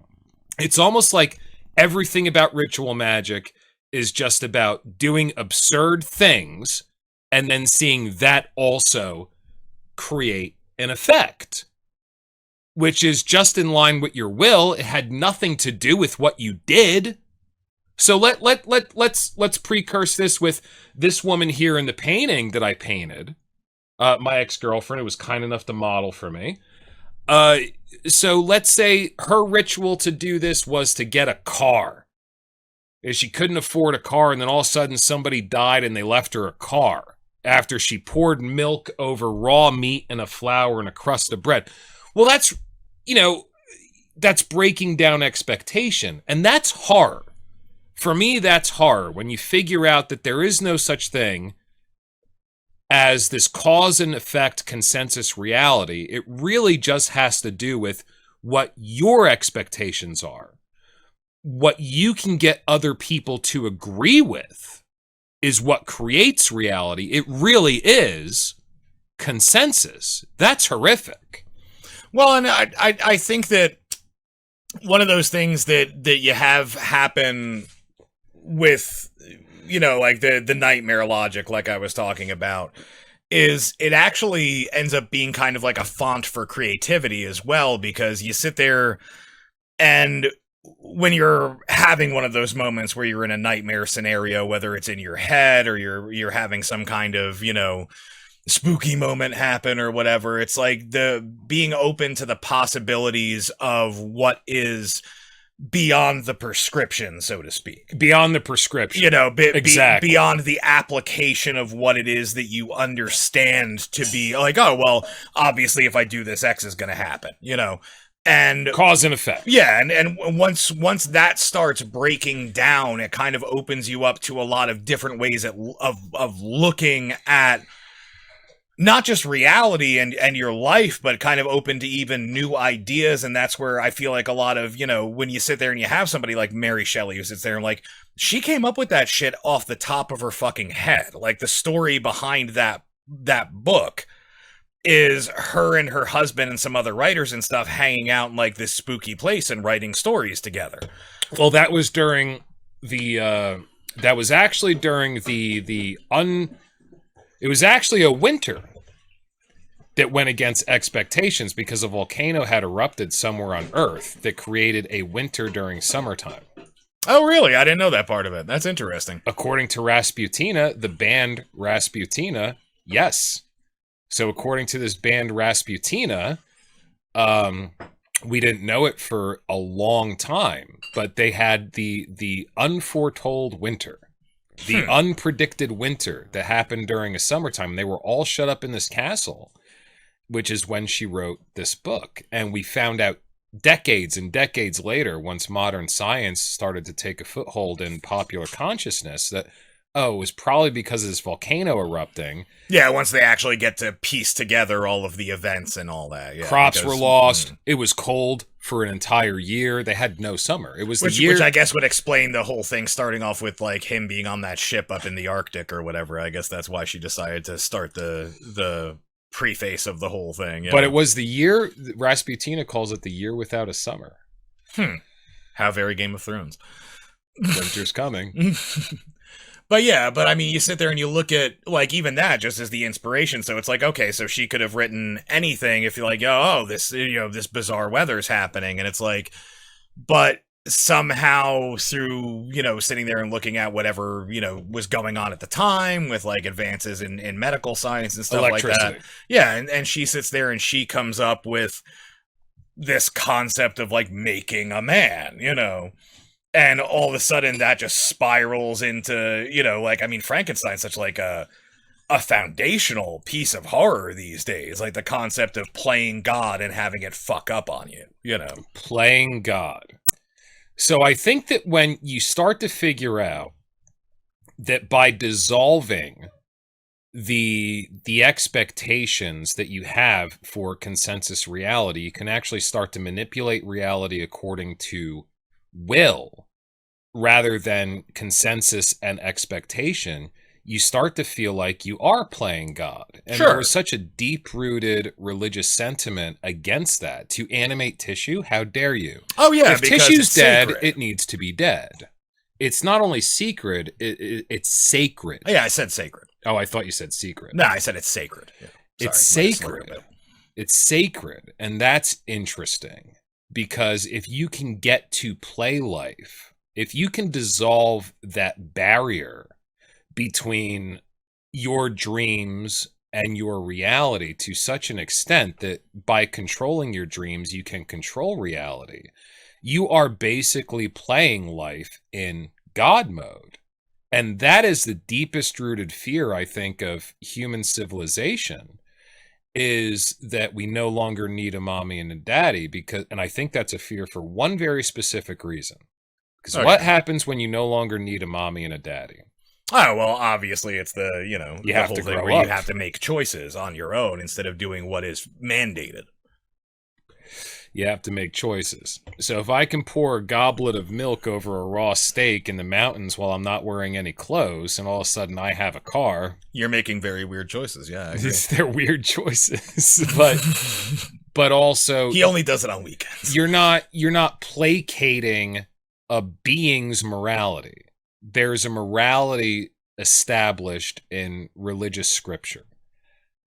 It's almost like everything about ritual magic is just about doing absurd things and then seeing that also create an effect, which is just in line with your will. It had nothing to do with what you did. So let's precurse this with this woman here in the painting that I painted. My ex-girlfriend, who was kind enough to model for me. So let's say her ritual to do this was to get a car. She couldn't afford a car, and then all of a sudden somebody died and they left her a car after she poured milk over raw meat and a flour and a crust of bread. Well, that's breaking down expectation, and that's horror. For me, that's horror, when you figure out that there is no such thing as this cause and effect consensus reality. It really just has to do with what your expectations are. What you can get other people to agree with is what creates reality. It really is consensus. That's horrific. Well, and I think that one of those things that you have happen with, like the nightmare logic, like I was talking about, is it actually ends up being kind of like a font for creativity as well, because you sit there and when you're having one of those moments where you're in a nightmare scenario, whether it's in your head or you're having some kind of, spooky moment happen or whatever, it's like the being open to the possibilities of what is beyond the prescription, so to speak. Beyond the prescription. Exactly. Beyond the application of what it is that you understand to be like, oh, well, obviously if I do this, X is going to happen, and cause and effect. Yeah. And once that starts breaking down, it kind of opens you up to a lot of different ways of looking at not just reality and your life, but kind of open to even new ideas. And that's where I feel like a lot of, when you sit there and you have somebody like Mary Shelley who sits there and like, she came up with that shit off the top of her fucking head. Like, the story behind that book is her and her husband and some other writers and stuff hanging out in like this spooky place and writing stories together. Well, that was during it was actually a winter that went against expectations, because a volcano had erupted somewhere on Earth that created a winter during summertime. Oh, really? I didn't know that part of it. That's interesting. According to Rasputina, the band Rasputina, yes. So according to this band Rasputina, we didn't know it for a long time, but they had the unforetold winter. The unpredicted winter that happened during a summertime. They were all shut up in this castle, which is when she wrote this book. And we found out decades and decades later, once modern science started to take a foothold in popular consciousness, that, oh, it was probably because of this volcano erupting. Yeah, once they actually get to piece together all of the events and all that. Yeah, crops were lost. It was cold for an entire year. They had no summer. It was the year, which I guess would explain the whole thing, starting off with like him being on that ship up in the Arctic or whatever. I guess that's why she decided to start the preface of the whole thing. Yeah. But it was the year, Rasputina calls it the year without a summer. How very Game of Thrones. Winter's coming. But yeah, but I mean, you sit there and you look at, like, even that just as the inspiration. So it's like, okay, so she could have written anything if you're like, oh, this, you know, this bizarre weather's happening. And it's like, but somehow through, you know, sitting there and looking at whatever, you know, was going on at the time with like advances in medical science and stuff like that. Yeah. And she sits there and she comes up with this concept of like making a man, you know. And all of a sudden that just spirals into, you know, like, I mean, Frankenstein's such like a foundational piece of horror these days. Like the concept of playing God and having it fuck up on you, you know. Playing God. So I think that when you start to figure out that by dissolving the expectations that you have for consensus reality, you can actually start to manipulate reality according to will rather than consensus and expectation, you start to feel like you are playing God. And there was such a deep-rooted religious sentiment against that. To animate tissue, how dare you? Oh yeah, if tissue's dead, sacred. It needs to be dead. It's not only secret, it's sacred. Yeah, I said sacred. Oh, I thought you said secret. No, I said it's sacred. Yeah. It's sacred. It's sacred, and that's interesting. Because if you can get to play life, if you can dissolve that barrier between your dreams and your reality to such an extent that by controlling your dreams, you can control reality, you are basically playing life in God mode. And that is the deepest rooted fear, I think, of human civilization. Is that we no longer need a mommy and a daddy, because, and I think that's a fear for one very specific reason. Because what happens when you no longer need a mommy and a daddy? Oh, well, obviously it's the, you know, you the have whole to thing grow where up. you have to make choices on your own instead of doing what is mandated. You have to make choices. So if I can pour a goblet of milk over a raw steak in the mountains while I'm not wearing any clothes, and all of a sudden I have a car. You're making very weird choices, yeah. They're weird choices. but also he only does it on weekends. You're not placating a being's morality. There's a morality established in religious scripture.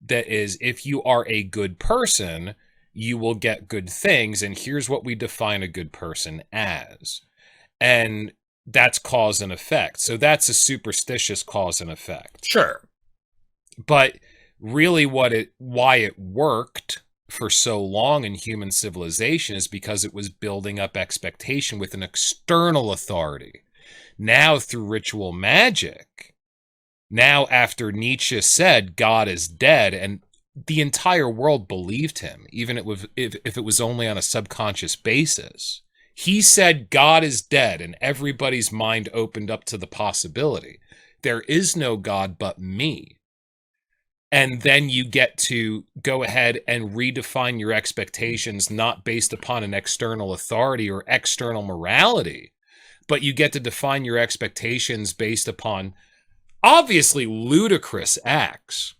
That is, if you are a good person, you will get good things, and here's what we define a good person as. And that's cause and effect. So that's a superstitious cause and effect. Sure. But really why it worked for so long in human civilization is because it was building up expectation with an external authority. Now through ritual magic, now after Nietzsche said God is dead, and the entire world believed him, even if it was only on a subconscious basis. He said God is dead, and everybody's mind opened up to the possibility. There is no God but me. And then you get to go ahead and redefine your expectations, not based upon an external authority or external morality, but you get to define your expectations based upon obviously ludicrous acts.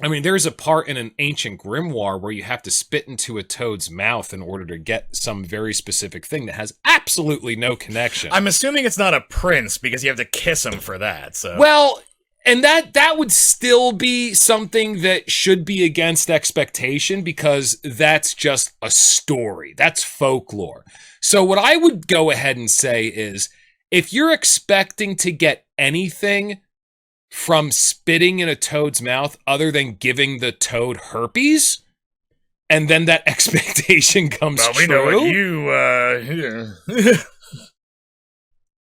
I mean, there's a part in an ancient grimoire where you have to spit into a toad's mouth in order to get some very specific thing that has absolutely no connection. I'm assuming it's not a prince because you have to kiss him for that. So well, and that would still be something that should be against expectation because that's just a story. That's folklore. So what I would go ahead and say is, if you're expecting to get anything from spitting in a toad's mouth other than giving the toad herpes, and then that expectation comes true. We know what you,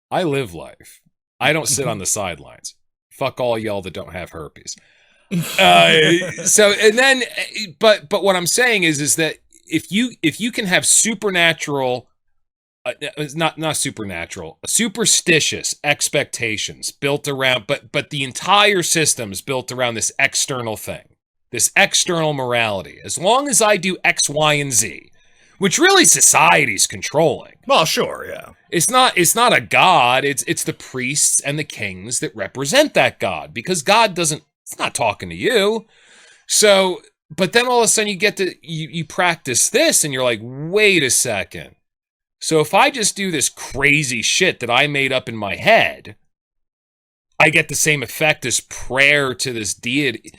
I live life. I don't sit on the sidelines. Fuck all y'all that don't have herpes. But what I'm saying is that if you can have supernatural, not supernatural, superstitious expectations built around, but the entire system's built around this external thing, this external morality. As long as I do X, Y, and Z, which really society's controlling. Well, sure, yeah. It's not a god. It's the priests and the kings that represent that god, because God doesn't. It's not talking to you. So, but then all of a sudden you practice this, and you're like, wait a second. So if I just do this crazy shit that I made up in my head, I get the same effect as prayer to this deity.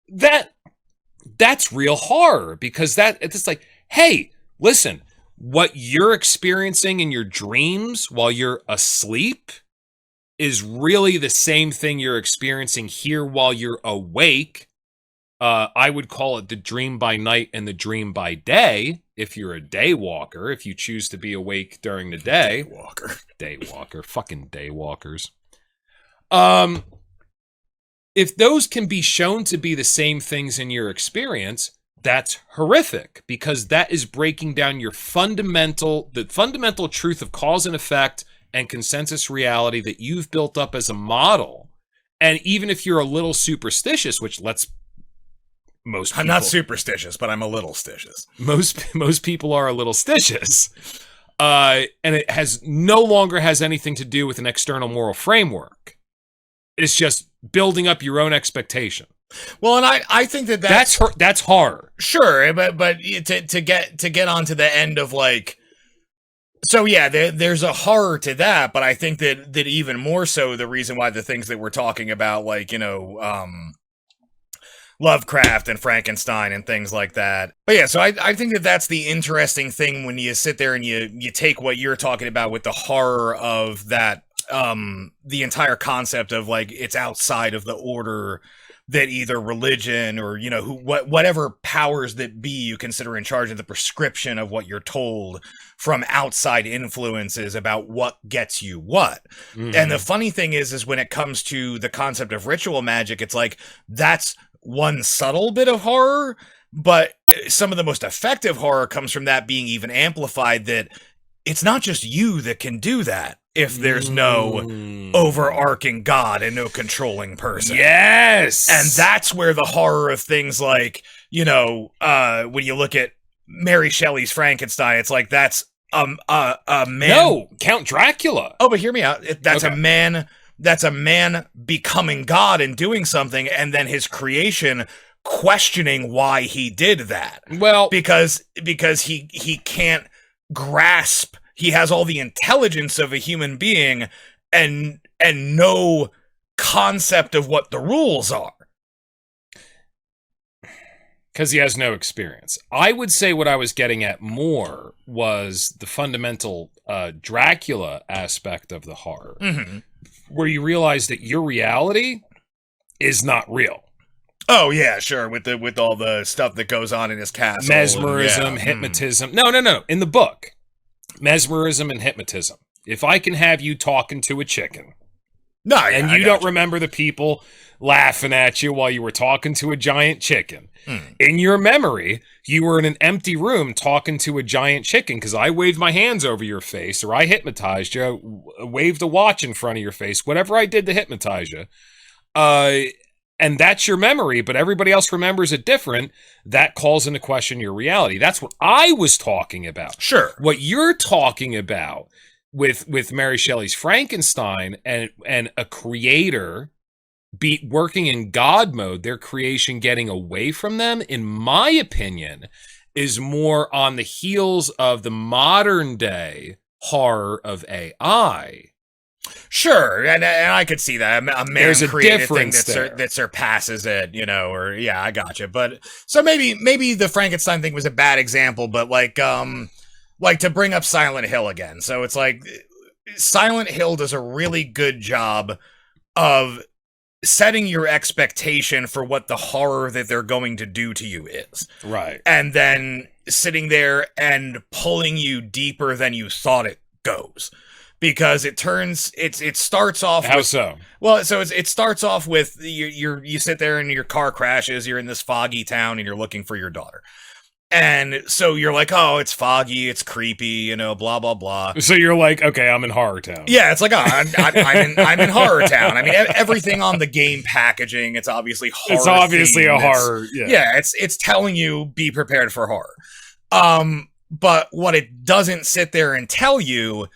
That's real horror, because it's like, hey, listen, what you're experiencing in your dreams while you're asleep is really the same thing you're experiencing here while you're awake. I would call it the dream by night and the dream by day. If you're a day walker, if you choose to be awake during the day. Day walker. Fucking day walkers. If those can be shown to be the same things in your experience, that's horrific, because that is breaking down the fundamental truth of cause and effect and consensus reality that you've built up as a model. And even if you're a little superstitious, which most people, I'm not superstitious, but I'm a little stitious. Most people are a little stitious. And it no longer has anything to do with an external moral framework. It's just building up your own expectation. Well, and I think that's horror. Sure, but to get onto the end of like, so yeah, there's a horror to that, but I think that even more so, the reason why the things that we're talking about, like, you know, Lovecraft and Frankenstein and things like that. But yeah, so I think that that's the interesting thing when you sit there and you take what you're talking about with the horror of that, the entire concept of like, it's outside of the order that either religion or, you know, whatever powers that be you consider in charge of the prescription of what you're told from outside influences about what gets you what. Mm-hmm. And the funny thing is when it comes to the concept of ritual magic, it's like, that's one subtle bit of horror, but some of the most effective horror comes from that being even amplified, that it's not just you that can do that if there's no overarching God and no controlling person. Yes! And that's where the horror of things like, you know, when you look at Mary Shelley's Frankenstein, it's like, that's a man. No, Count Dracula. Oh, but hear me out. That's a man becoming God and doing something, and then his creation questioning why he did that. Well, because he can't grasp. He has all the intelligence of a human being and no concept of what the rules are. Because he has no experience. I would say what I was getting at more was the fundamental Dracula aspect of the horror, mm-hmm. where you realize that your reality is not real. Oh yeah, sure. With all the stuff that goes on in his castle, mesmerism, hypnotism. No. In the book, mesmerism and hypnotism. If I can have you talking to a chicken, and you don't remember the people laughing at you while you were talking to a giant chicken, in your memory, you were in an empty room talking to a giant chicken because I waved my hands over your face, or I hypnotized you, waved a watch in front of your face, whatever I did to hypnotize you. And that's your memory, but everybody else remembers it different. That calls into question your reality. That's what I was talking about. Sure. What you're talking about with Mary Shelley's Frankenstein and a creator working in God mode, their creation getting away from them, in my opinion, is more on the heels of the modern day horror of AI. Sure, and I could see that. A man created thing that surpasses it, you know, or yeah, I gotcha. But so maybe the Frankenstein thing was a bad example, but like to bring up Silent Hill again. So it's like Silent Hill does a really good job of setting your expectation for what the horror that they're going to do to you is. Right. And then sitting there and pulling you deeper than you thought it goes. because it starts off. How so? Well, so it starts off with you sit there and your car crashes. You're in this foggy town and you're looking for your daughter. And so you're like, oh, it's foggy, it's creepy, blah, blah, blah. So you're like, okay, I'm in Horror Town. Yeah, it's like, oh, I'm in Horror Town. I mean, everything on the game packaging, it's obviously horror. It's obviously themed. a horror. Yeah, it's telling you, be prepared for horror. But what it doesn't sit there and tell you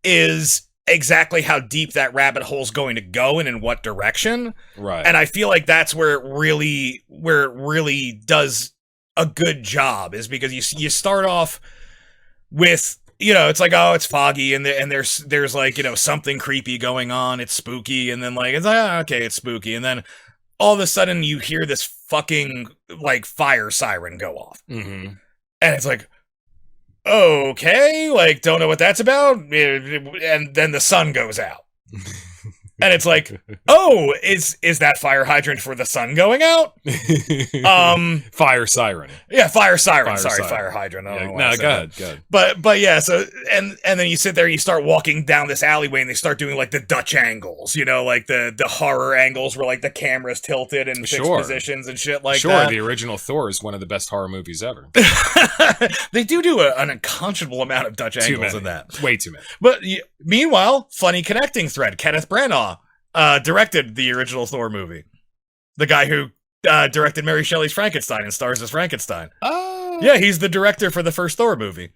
is exactly how deep that rabbit hole's going to go and in what direction. Right. And I feel like that's where it really does a good job, is because you start off with, it's like, oh, it's foggy and there's like, something creepy going on, it's spooky, and then like, it's like, oh, okay, it's spooky, and then all of a sudden you hear this fucking like fire siren go off. Mm-hmm. And it's like, okay, like, don't know what that's about, and then the sun goes out. And it's like, oh, is that fire hydrant for the sun going out? Fire siren. Yeah, fire siren. Fire hydrant. I don't know why go ahead. But yeah, so and then you sit there and you start walking down this alleyway and they start doing like the Dutch angles, like the horror angles where like the camera's tilted in fixed positions and shit like that. Sure, the original Thor is one of the best horror movies ever. They do an unconscionable amount of Dutch angles in that. Way too many. But meanwhile, funny connecting thread, Kenneth Branagh directed the original Thor movie. The guy who directed Mary Shelley's Frankenstein and stars as Frankenstein. Oh. Yeah, he's the director for the first Thor movie.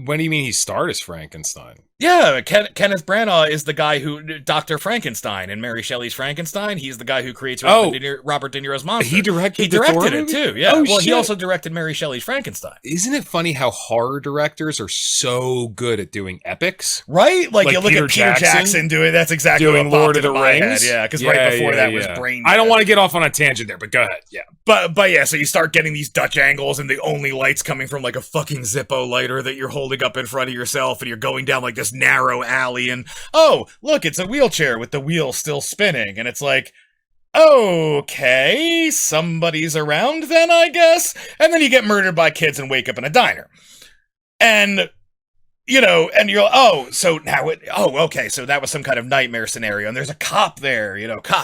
When do you mean he starred as Frankenstein? Yeah, Kenneth Branagh is the guy who Dr. Frankenstein in Mary Shelley's Frankenstein. He's the guy who creates Robert De Niro's monster. He directed it too. Yeah. Oh, well, shit. he also directed Mary Shelley's Frankenstein. Isn't it funny how horror directors are so good at doing epics? Right? Like you look at Peter Jackson doing that's exactly doing what Lord of the Rings. Rings. Yeah, because right before that was Brain Dead. I don't want to get off on a tangent there, but go ahead. Yeah. But yeah, so you start getting these Dutch angles and the only light's coming from like a fucking Zippo lighter that you're holding up in front of yourself, and you're going down like this narrow alley, and oh, look, it's a wheelchair with the wheel still spinning, and it's like, okay, somebody's around then, I guess. And then you get murdered by kids and wake up in a diner. And and you're, so that was some kind of nightmare scenario, and there's a cop there,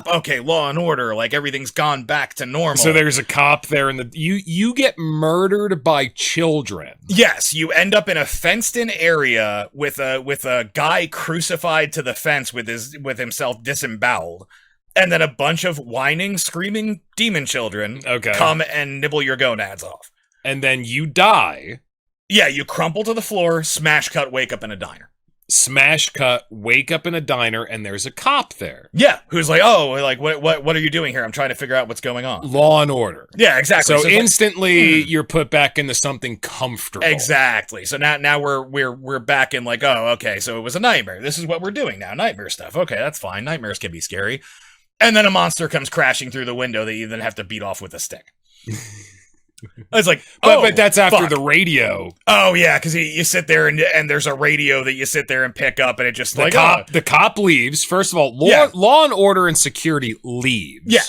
okay, law and order, like everything's gone back to normal. So there's a cop there, and you get murdered by children. Yes, you end up in a fenced-in area with a guy crucified to the fence with himself disemboweled, and then a bunch of whining, screaming demon children come and nibble your gonads off. And then you die. Yeah, you crumple to the floor, smash cut, wake up in a diner. Smash cut, wake up in a diner, and there's a cop there. Yeah, who's like, oh, like, what are you doing here? I'm trying to figure out what's going on. Law and order. Yeah, exactly. So instantly, you're put back into something comfortable. Exactly. So now we're back in like, oh, okay, so it was a nightmare. This is what we're doing now, nightmare stuff. Okay, that's fine. Nightmares can be scary. And then a monster comes crashing through the window that you then have to beat off with a stick. It's like, but that's after the radio. Oh yeah, because you sit there and there's a radio that you sit there and pick up, and it just the cop leaves. First of all, law and order and security leaves. Yeah.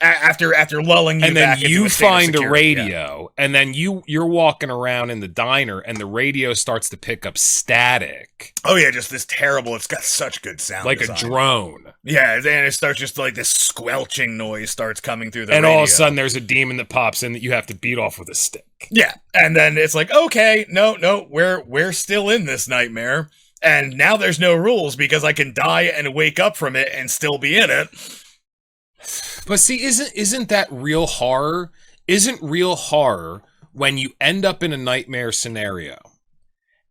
After lulling you, and then back you into find a radio, and then you're walking around in the diner, and the radio starts to pick up static. Oh yeah, just this terrible. It's got such good sound, like design. A drone. Yeah, and it starts just like this squelching noise starts coming through the and radio. All of a sudden there's a demon that pops in that you have to beat off with a stick. Yeah, and then it's like, okay, no, we're still in this nightmare, and now there's no rules because I can die and wake up from it and still be in it. But see, isn't that real horror? Isn't real horror when you end up in a nightmare scenario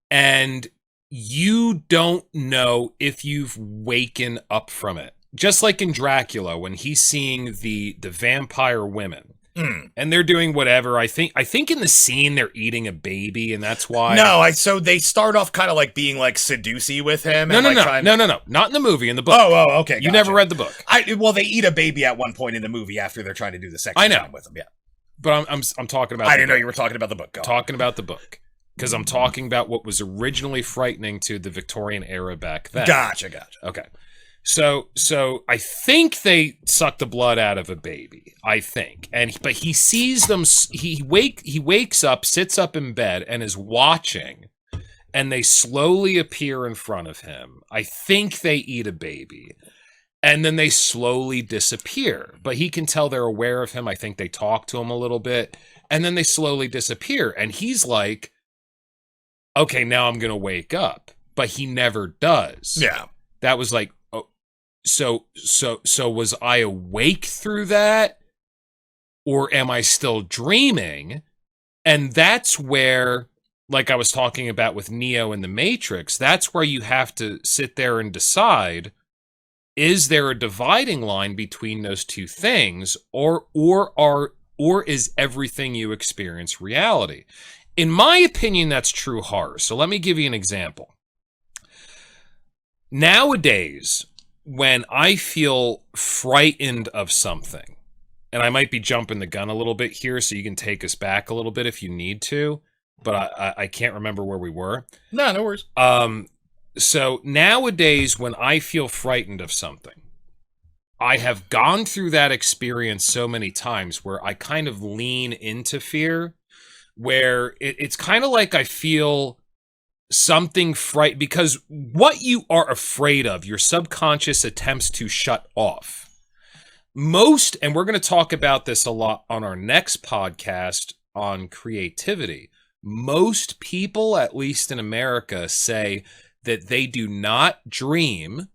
and you don't know if you've waken up from it? Just like in Dracula, when he's seeing the vampire women. And they're doing whatever. I think in the scene they're eating a baby, and that's why. No, so they start off kind of like being like seducey with him. No, not in the movie. In the book. Oh, okay. You never read the book. Well, they eat a baby at one point in the movie after they're trying to do the sex time with him. Yeah, but I'm talking about. I didn't know you were talking about the book. Talking about the book because I'm talking about what was originally frightening to the Victorian era back then. Gotcha. Okay. So I think they suck the blood out of a baby. I think, but he sees them. He wakes up, sits up in bed, and is watching and they slowly appear in front of him. I think they eat a baby, and then they slowly disappear. But he can tell they're aware of him. I think they talk to him a little bit, and then they slowly disappear. And he's like, okay, now I'm going to wake up. But he never does. Yeah. That was like, oh, so was I awake through that? Or am I still dreaming? And that's where, like I was talking about with Neo in the Matrix, that's where you have to sit there and decide, is there a dividing line between those two things, or is everything you experience reality? In my opinion, that's true horror. So let me give you an example. Nowadays, when I feel frightened of something, and I might be jumping the gun a little bit here, so you can take us back a little bit if you need to, but I can't remember where we were. No worries. So nowadays, when I feel frightened of something, I have gone through that experience so many times where I kind of lean into fear, where it's kind of like I feel something because what you are afraid of, your subconscious attempts to shut off. And we're going to talk about this a lot on our next podcast on creativity. Most people, at least in America, say that they do not dream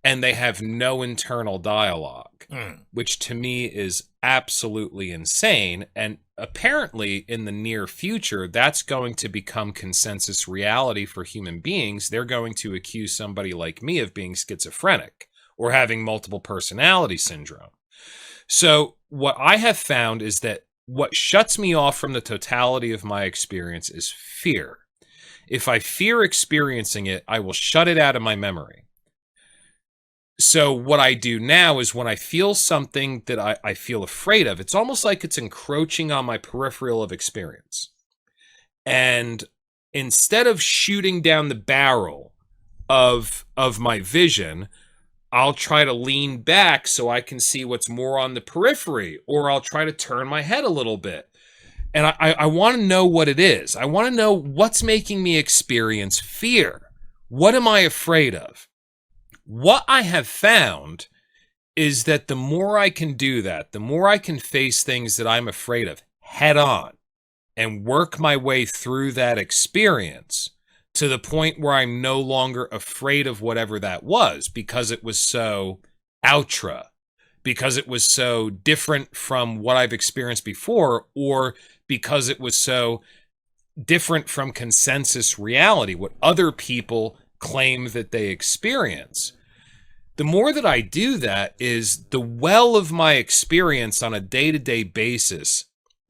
and they have no internal dialogue, which to me is absolutely insane. And apparently in the near future, that's going to become consensus reality for human beings. They're going to accuse somebody like me of being schizophrenic or having multiple personality syndrome. So what I have found is that what shuts me off from the totality of my experience is fear. If I fear experiencing it, I will shut it out of my memory. So what I do now is when I feel something that I feel afraid of, it's almost like it's encroaching on my peripheral of experience. And instead of shooting down the barrel of my vision, I'll try to lean back so I can see what's more on the periphery, or I'll try to turn my head a little bit. And I want to know what it is. I want to know what's making me experience fear. What am I afraid of? What I have found is that the more I can do that, the more I can face things that I'm afraid of head on and work my way through that experience to the point where I'm no longer afraid of whatever that was, because it was so outre, because it was so different from what I've experienced before, or because it was so different from consensus reality, what other people claim that they experience. The more that I do that, is the well of my experience on a day-to-day basis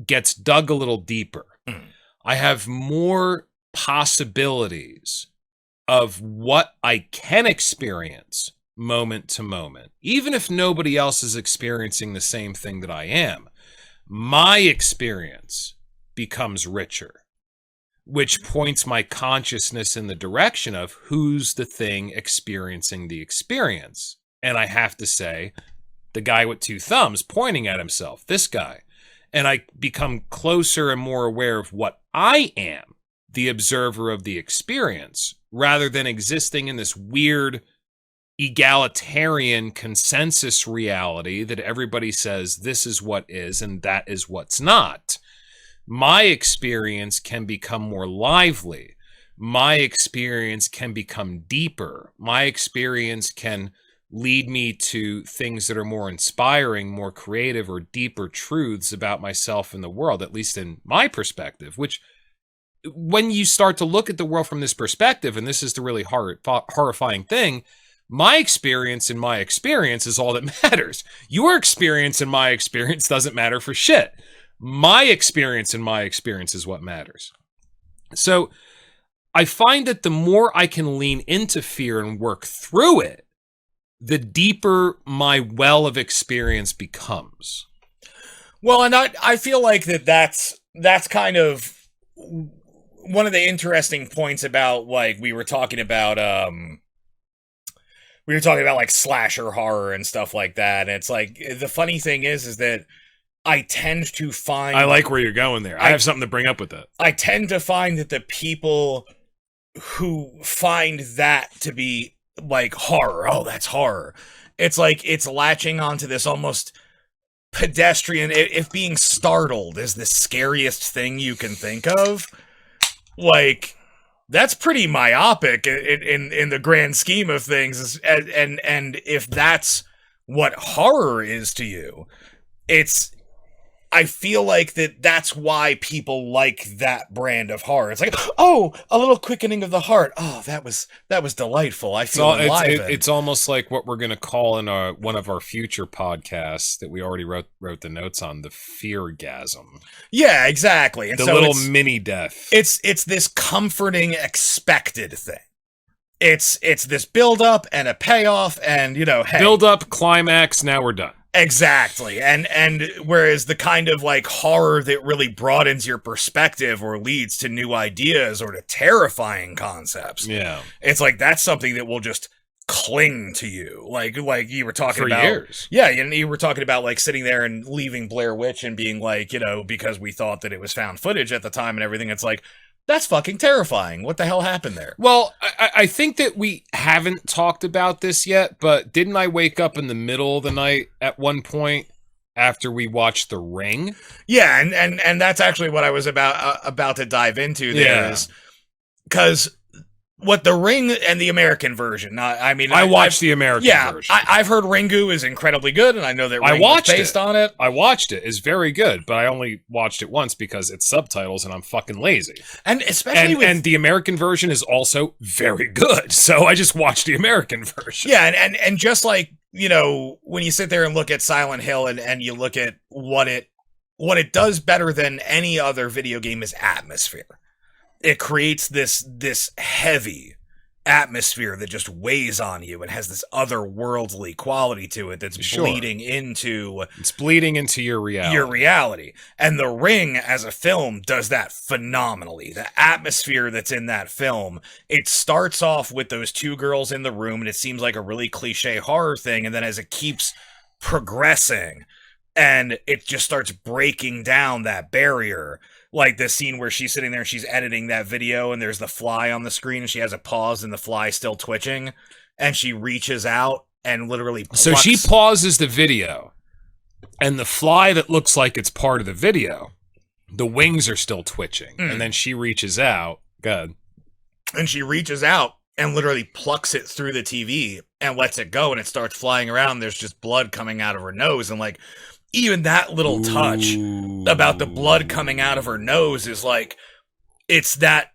gets dug a little deeper. I have more possibilities of what I can experience moment to moment. Even if nobody else is experiencing the same thing that I am, my experience becomes richer, which points my consciousness in the direction of who's the thing experiencing the experience. And I have to say, the guy with two thumbs pointing at himself, this guy. And I become closer and more aware of what I am, the observer of the experience, rather than existing in this weird egalitarian consensus reality that everybody says this is what is and that is what's not. My experience can become more lively. My experience can become deeper. My experience can lead me to things that are more inspiring, more creative, or deeper truths about myself and the world, at least in my perspective, which when you start to look at the world from this perspective, and this is the really horrifying thing, my experience in my experience is all that matters. Your experience in my experience doesn't matter for shit. My experience in my experience is what matters. So I find that the more I can lean into fear and work through it, the deeper my well of experience becomes. Well, and I feel like that's kind of one of the interesting points about, like, we were talking about like slasher horror and stuff like that. And it's like, the funny thing is that I tend to find... I like where you're going there. I have something to bring up with that. I tend to find that the people find that to be like horror. Oh, that's horror. It's like it's latching onto this almost pedestrian. If being startled is the scariest thing you can think of, like that's pretty myopic in the grand scheme of things. And if that's what horror is to you, I feel like that's why people like that brand of horror. It's like, oh, a little quickening of the heart. Oh, that was delightful. I feel enlivened. It's almost like what we're going to call in one of our future podcasts that we already wrote the notes on, the feargasm. Yeah, exactly. And the so little mini death. It's this comforting, expected thing. It's this build up and a payoff, and hey, build up, climax. Now we're done. Exactly. And whereas the kind of like horror that really broadens your perspective or leads to new ideas or to terrifying concepts. Yeah. It's like that's something that will just cling to you. Like you were talking for about years. Yeah, you were talking about like sitting there and leaving Blair Witch and being like, because we thought that it was found footage at the time and everything. It's like, that's fucking terrifying. What the hell happened there? Well, I think that we haven't talked about this yet, but didn't I wake up in the middle of the night at one point after we watched The Ring? Yeah, and that's actually what I was about to dive into there, is because what The Ring and the American version. I watched the American version. I've heard Ringu is incredibly good, and I know that Ring was based on it. I watched it. It's very good, but I only watched it once because it's subtitles, and I'm fucking lazy. And especially and the American version is also very good, so I just watched the American version. Yeah, and just like, when you sit there and look at Silent Hill and you look at what it does better than any other video game is atmosphere. It creates this heavy atmosphere that just weighs on you and has this otherworldly quality to it that's bleeding into your reality. Your reality. And The Ring as a film does that phenomenally. The atmosphere that's in that film, it starts off with those two girls in the room and it seems like a really cliche horror thing, and then as it keeps progressing and it just starts breaking down that barrier. Like the scene where she's sitting there and she's editing that video and there's the fly on the screen and she has a pause and the fly's still twitching and she reaches out and literally plucks. So she pauses the video and the fly that looks like it's part of the video, the wings are still twitching. And then she reaches out. Good. And she reaches out and literally plucks it through the TV and lets it go and it starts flying around. There's just blood coming out of her nose, and like, even that little touch about the blood coming out of her nose is like, it's that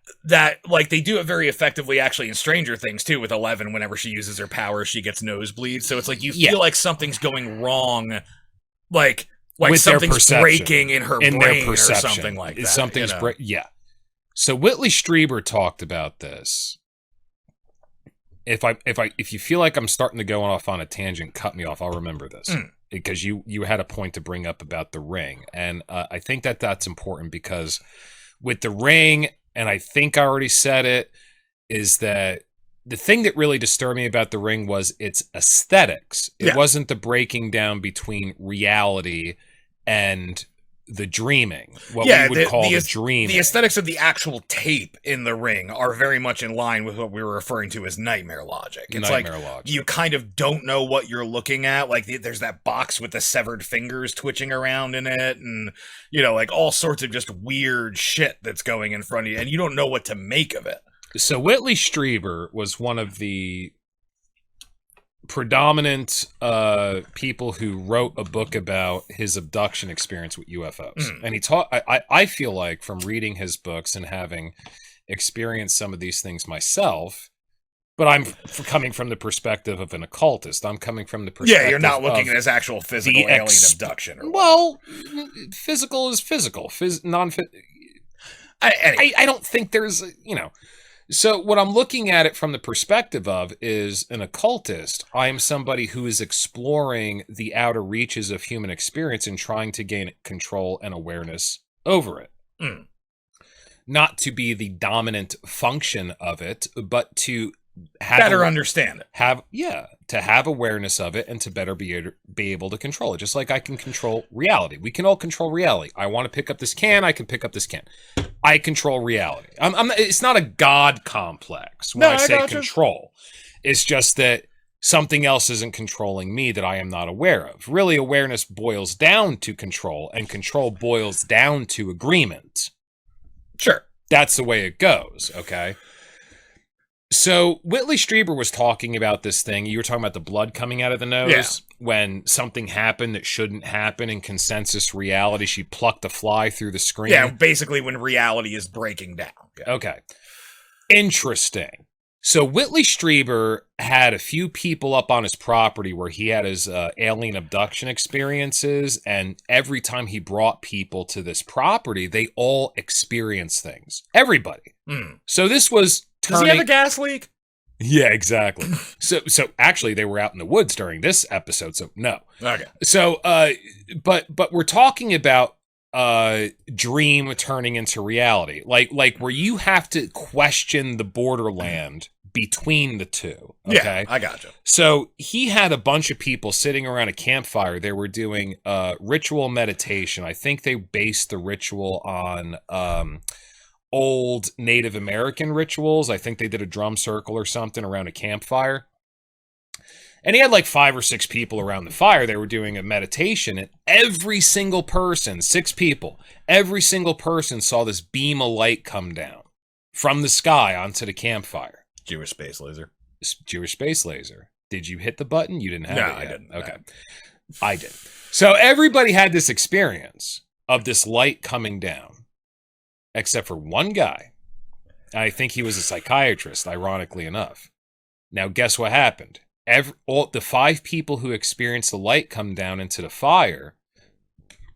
like they do it very effectively actually in Stranger Things too with Eleven. Whenever she uses her powers, she gets nosebleeds. So it's like you feel like something's going wrong, like with something's breaking in her brain or something like that. Something's yeah. So Whitley Strieber talked about this. If you feel like I'm starting to go off on a tangent, cut me off. I'll remember this. Because you had a point to bring up about The Ring. And I think that's important because with The Ring, and I think I already said it, is that the thing that really disturbed me about The Ring was its aesthetics. It wasn't the breaking down between reality and the dreaming, what we would call the dreaming. The aesthetics of the actual tape in The Ring are very much in line with what we were referring to as nightmare logic. It's you kind of don't know what you're looking at. Like there's that box with the severed fingers twitching around in it, and like all sorts of just weird shit that's going in front of you, and you don't know what to make of it. So Whitley Strieber was one of the predominant people who wrote a book about his abduction experience with UFOs. And he taught, I feel like from reading his books and having experienced some of these things myself, but I'm coming from the perspective of an occultist. I'm coming from the perspective you're not looking at his actual physical alien abduction. Physical is physical. I don't think there's, So what I'm looking at it from the perspective of is an occultist. I am somebody who is exploring the outer reaches of human experience and trying to gain control and awareness over it. Not to be the dominant function of it, but to better understand it. To have awareness of it and to better be able to control it. Just like I can control reality. We can all control reality. I want to pick up this can, I can pick up this can. I control reality. It's not a God complex when I say control. It's just that something else isn't controlling me that I am not aware of. Really, awareness boils down to control, and control boils down to agreement. Sure. That's the way it goes, okay? So Whitley Strieber was talking about this thing. You were talking about the blood coming out of the nose when something happened that shouldn't happen in consensus reality. She plucked a fly through the screen. Yeah, basically when reality is breaking down. Okay. Interesting. So Whitley Strieber had a few people up on his property where he had his alien abduction experiences, and every time he brought people to this property, they all experienced things. Everybody. So this was Does he have a gas leak? Yeah, exactly. So actually they were out in the woods during this episode, so no. Okay. So but we're talking about dream turning into reality. Like where you have to question the borderland between the two. Okay? Yeah, I gotcha. So he had a bunch of people sitting around a campfire. They were doing ritual meditation. I think they based the ritual on old Native American rituals. I think they did a drum circle or something around a campfire. And he had like 5 or 6 people around the fire. They were doing a meditation, and every single person, 6 people, every single person saw this beam of light come down from the sky onto the campfire. Jewish space laser. Jewish space laser. Did you hit the button? You didn't have it yet. I didn't. Okay. I did. So everybody had this experience of this light coming down, except for one guy. I think he was a psychiatrist, ironically enough. Now, guess what happened? All the 5 people who experienced the light come down into the fire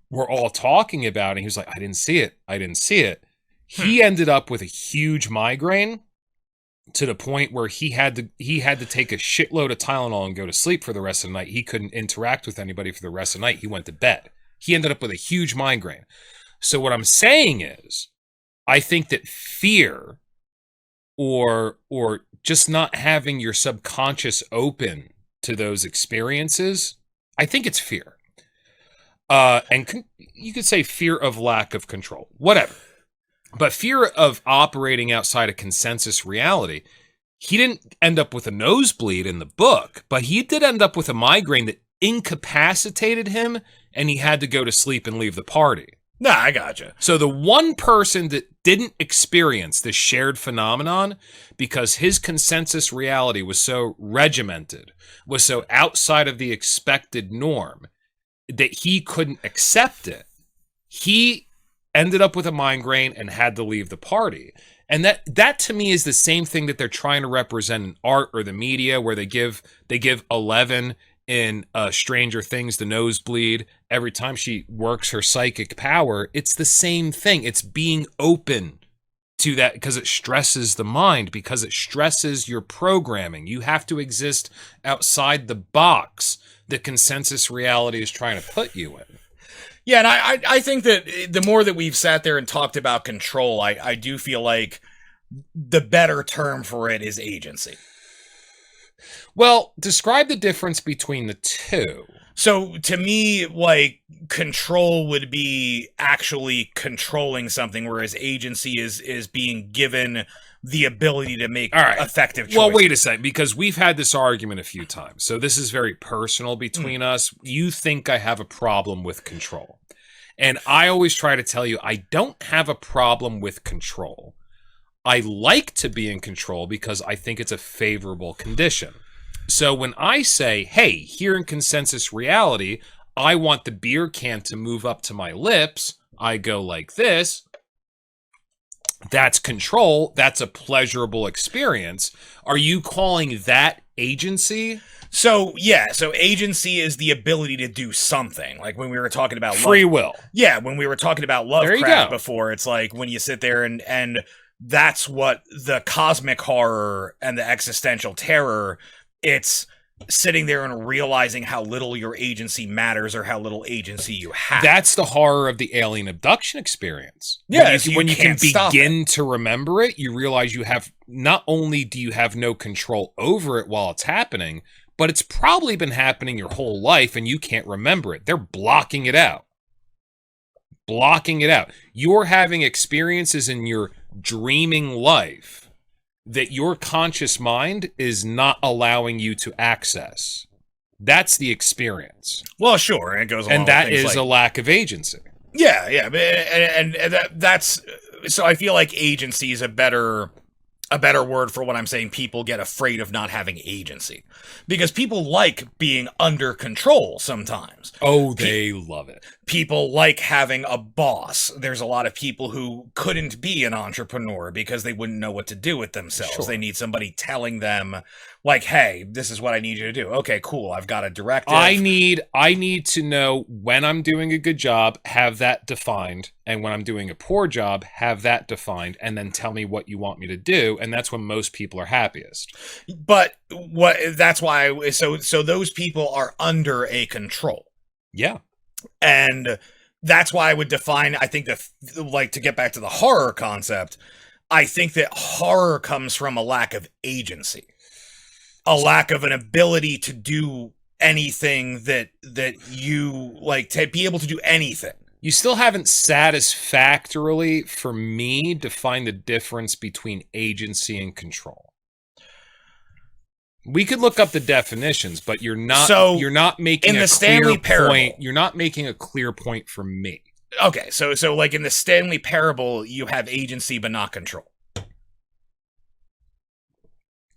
were all talking about it. He was like, I didn't see it. I didn't see it. He ended up with a huge migraine to the point where he had to take a shitload of Tylenol and go to sleep for the rest of the night. He couldn't interact with anybody for the rest of the night. He went to bed. He ended up with a huge migraine. So what I'm saying is, I think that fear or just not having your subconscious open to those experiences, I think it's fear. You could say fear of lack of control, whatever. But fear of operating outside of consensus reality. He didn't end up with a nosebleed in the book, but he did end up with a migraine that incapacitated him, and he had to go to sleep and leave the party. Nah, I gotcha. So the one person that didn't experience this shared phenomenon because his consensus reality was so regimented, was so outside of the expected norm, that he couldn't accept it, he ended up with a migraine and had to leave the party. And that to me is the same thing that they're trying to represent in art or the media, where they give 11 in Stranger Things the nosebleed every time she works her psychic power. It's the same thing. It's being open to that because it stresses the mind, because it stresses your programming. You have to exist outside the box that consensus reality is trying to put you in. Yeah, and I think that the more that we've sat there and talked about control, I do feel like the better term for it is agency. Well, describe the difference between the two. So to me, like, control would be actually controlling something, whereas agency is being given the ability to make effective choices. Well, wait a second, because we've had this argument a few times. So this is very personal between us. You think I have a problem with control. And I always try to tell you, I don't have a problem with control. I like to be in control because I think it's a favorable condition. So when I say, hey, here in consensus reality, I want the beer can to move up to my lips, I go like this. That's control. That's a pleasurable experience. Are you calling that agency? So, yeah. So agency is the ability to do something. Like when we were talking about free will. Yeah. When we were talking about Lovecraft before, it's like when you sit there and that's what the cosmic horror and the existential terror, it's sitting there and realizing how little your agency matters or how little agency you have. That's the horror of the alien abduction experience. Yeah, when you can can't stop begin to remember it, you realize you have, not only do you have no control over it while it's happening, but it's probably been happening your whole life and you can't remember it. They're blocking it out. Blocking it out. You're having experiences in your dreaming life that your conscious mind is not allowing you to access. That's the experience. Well, sure, and it goes along and that with things is like, a lack of agency. Yeah, yeah, and that's so. I feel like agency is a better word for what I'm saying. People get afraid of not having agency because people like being under control sometimes. Oh, they love it. People like having a boss. There's a lot of people who couldn't be an entrepreneur because they wouldn't know what to do with themselves. Sure. They need somebody telling them, like, hey, this is what I need you to do. Okay, cool. I've got a directive. I need to know when I'm doing a good job, have that defined, and when I'm doing a poor job, have that defined, and then tell me what you want me to do, and that's when most people are happiest. But that's why so those people are under a control. Yeah. And that's why I would define, I think that, like, to get back to the horror concept, I think that horror comes from a lack of agency. A lack of an ability to do anything that you, like, to be able to do anything. You still haven't satisfactorily, for me, defined the difference between agency and control. We could look up the definitions, but you're not making in a the Stanley clear Parable, point. You're not making a clear point for me. Okay, so like in the Stanley Parable, you have agency but not control.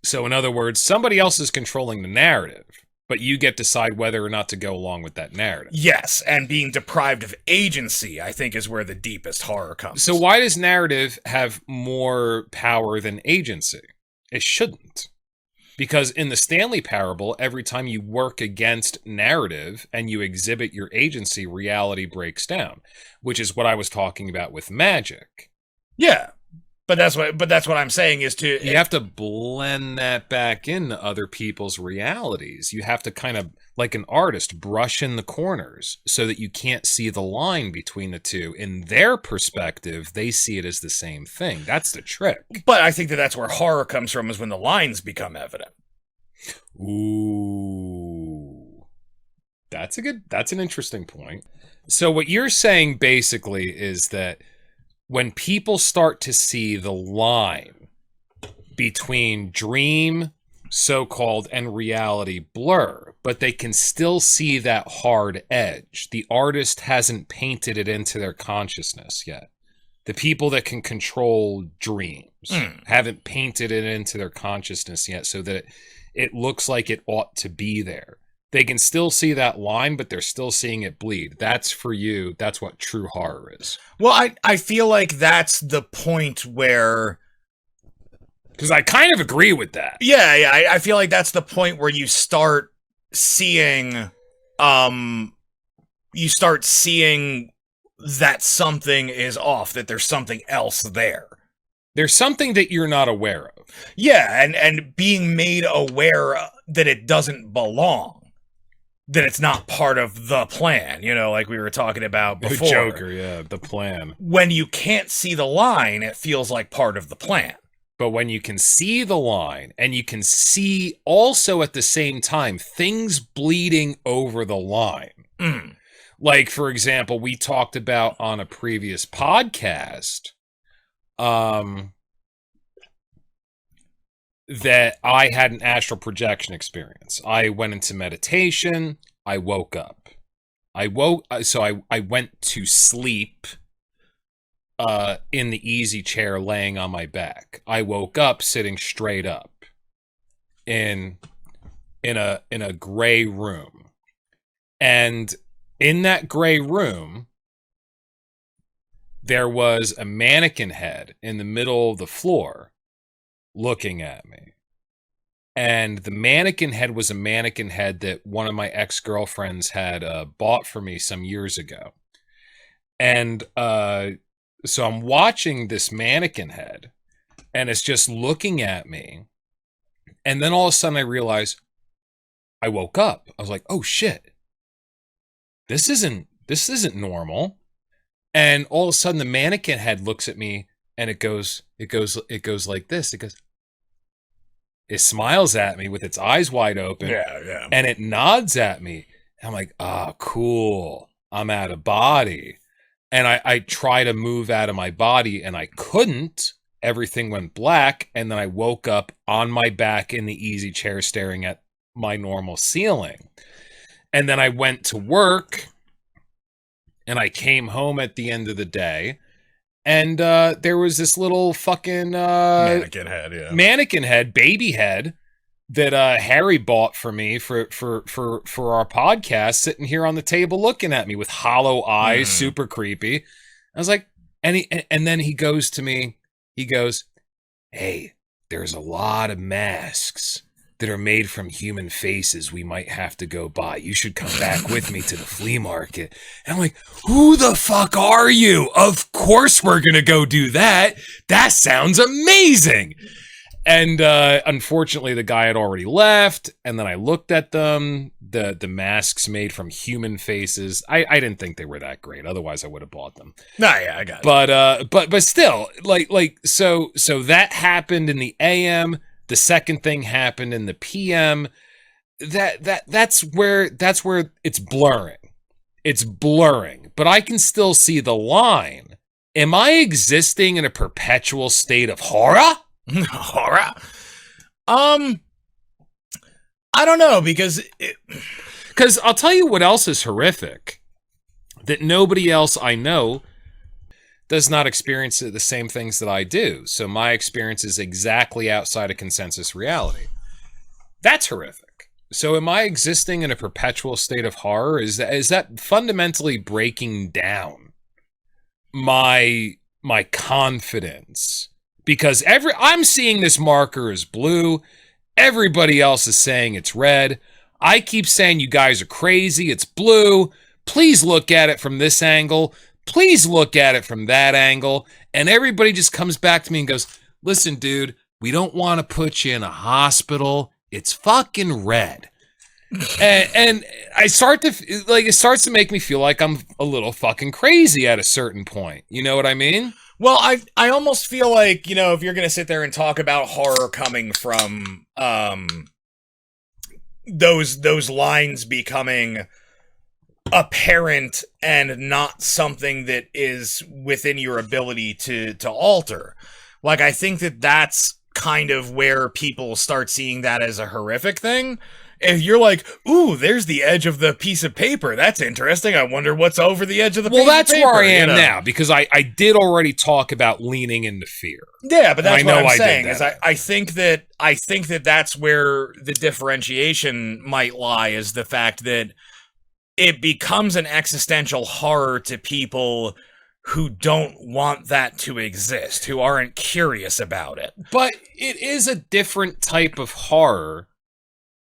So in other words, somebody else is controlling the narrative, but you get to decide whether or not to go along with that narrative. Yes, and being deprived of agency, I think, is where the deepest horror comes. So why does narrative have more power than agency? It shouldn't. Because in the Stanley Parable, every time you work against narrative and you exhibit your agency, reality breaks down, which is what I was talking about with magic. Yeah, but that's what I'm saying is to... You have to blend that back into other people's realities. You have to kind of, like an artist, brush in the corners so that you can't see the line between the two. In their perspective, they see it as the same thing. That's the trick. But I think that's where horror comes from, is when the lines become evident. Ooh. That's an interesting point. So what you're saying basically is that when people start to see the line between dream, so-called, and reality blur, but they can still see that hard edge. The artist hasn't painted it into their consciousness yet. The people that can control dreams haven't painted it into their consciousness yet so that it looks like it ought to be there. They can still see that line, but they're still seeing it bleed. That's for you. That's what true horror is. Well, I feel like that's the point where... Because I kind of agree with that. Yeah, I feel like that's the point where you start seeing... you start seeing that something is off, that there's something else there. There's something that you're not aware of. Yeah, and being made aware that it doesn't belong. That it's not part of the plan, like we were talking about before. The Joker, yeah, the plan. When you can't see the line, it feels like part of the plan. But when you can see the line, and you can see also at the same time things bleeding over the line. Like, for example, we talked about on a previous podcast that I had an astral projection experience. I went into meditation. I woke up. I went to sleep in the easy chair laying on my back. I woke up sitting straight up in a gray room. And in that gray room, there was a mannequin head in the middle of the floor looking at me. And the mannequin head was a mannequin head that one of my ex-girlfriends had bought for me some years ago. And so I'm watching this mannequin head, and it's just looking at me. And then all of a sudden I realize, I woke up. I was like, oh shit, this isn't normal. And all of a sudden the mannequin head looks at me and it goes like this. It smiles at me with its eyes wide open. Yeah. And it nods at me. And I'm like, ah, cool. I'm out of body. And I try to move out of my body and I couldn't. Everything went black. And then I woke up on my back in the easy chair staring at my normal ceiling. And then I went to work and I came home at the end of the day. And there was this little fucking mannequin head, mannequin head, baby head that Harry bought for me for our podcast, sitting here on the table looking at me with hollow eyes, super creepy. I was like, and then he goes to me, he goes, "Hey, there's a lot of masks that are made from human faces we might have to go buy. You should come back with me to the flea market." And I'm like, who the fuck are you? Of course we're going to go do that. That sounds amazing. And unfortunately, the guy had already left. And then I looked at them, the masks made from human faces. I didn't think they were that great. Otherwise, I would have bought them. Nah, yeah, I got it. But still, so that happened in the AM. The second thing happened in the PM. That's where it's blurring. It's blurring, but I can still see the line. Am I existing in a perpetual state of horror? Horror? I don't know, because I'll tell you what else is horrific that nobody else I know does not experience the same things that I do. So my experience is exactly outside of consensus reality. That's horrific. So am I existing in a perpetual state of horror? Is that fundamentally breaking down my confidence? Because I'm seeing this marker as blue. Everybody else is saying it's red. I keep saying you guys are crazy. It's blue. Please look at it from this angle. Please look at it from that angle. And everybody just comes back to me and goes, listen, dude, we don't want to put you in a hospital. It's fucking red. and I start to, it starts to make me feel like I'm a little fucking crazy at a certain point. You know what I mean? Well, I almost feel like, if you're going to sit there and talk about horror coming from those lines becoming apparent and not something that is within your ability to alter. Like, I think that's kind of where people start seeing that as a horrific thing. If you're like, ooh, there's the edge of the piece of paper. That's interesting. I wonder what's over the edge of the piece of paper. Well, that's where I am now, because I did already talk about leaning into fear. Yeah, but that's what I'm saying. Is I think that that's where the differentiation might lie, is the fact that it becomes an existential horror to people who don't want that to exist, who aren't curious about it. But it is a different type of horror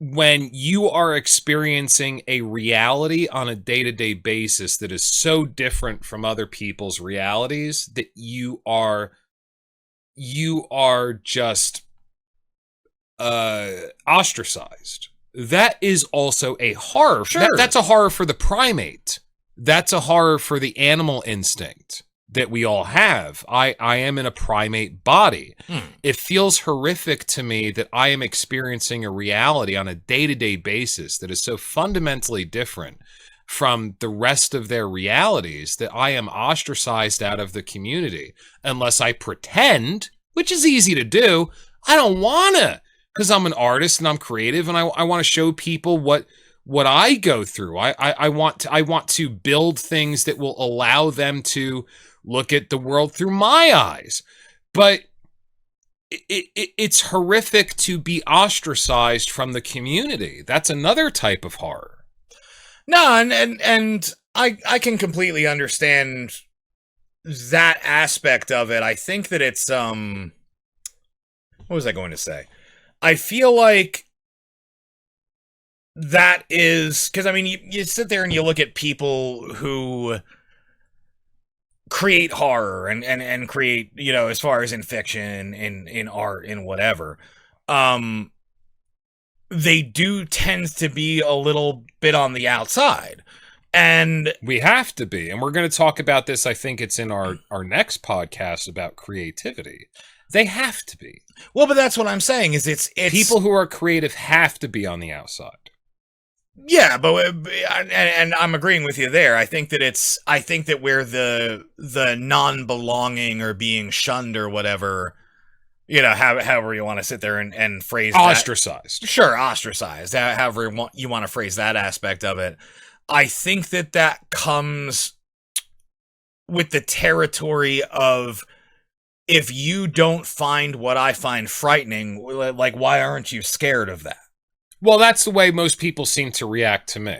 when you are experiencing a reality on a day-to-day basis that is so different from other people's realities that you are just ostracized. That is also a horror. Sure. That's a horror for the primate. That's a horror for the animal instinct that we all have. I am in a primate body. It feels horrific to me that I am experiencing a reality on a day-to-day basis that is so fundamentally different from the rest of their realities that I am ostracized out of the community unless I pretend, which is easy to do. I don't want to, because I'm an artist and I'm creative and I want to show people what I go through. I want to build things that will allow them to look at the world through my eyes. But it's horrific to be ostracized from the community. That's another type of horror. No, and I can completely understand that aspect of it. I think that it's what was I going to say? I feel like that is, because I mean, you sit there and you look at people who create horror and create, as far as in fiction, in art, in whatever. they do tend to be a little bit on the outside. And we have to be. And we're going to talk about this. I think it's in our next podcast about creativity. They have to be. Well, but that's what I'm saying is it's people who are creative have to be on the outside. Yeah, but and I'm agreeing with you there. I think that where the non-belonging or being shunned or whatever, you know, however you want to sit there and phrase ostracized. Sure, ostracized. However you want to phrase that aspect of it. I think that comes with the territory of, if you don't find what I find frightening, like, why aren't you scared of that? Well, that's the way most people seem to react to me.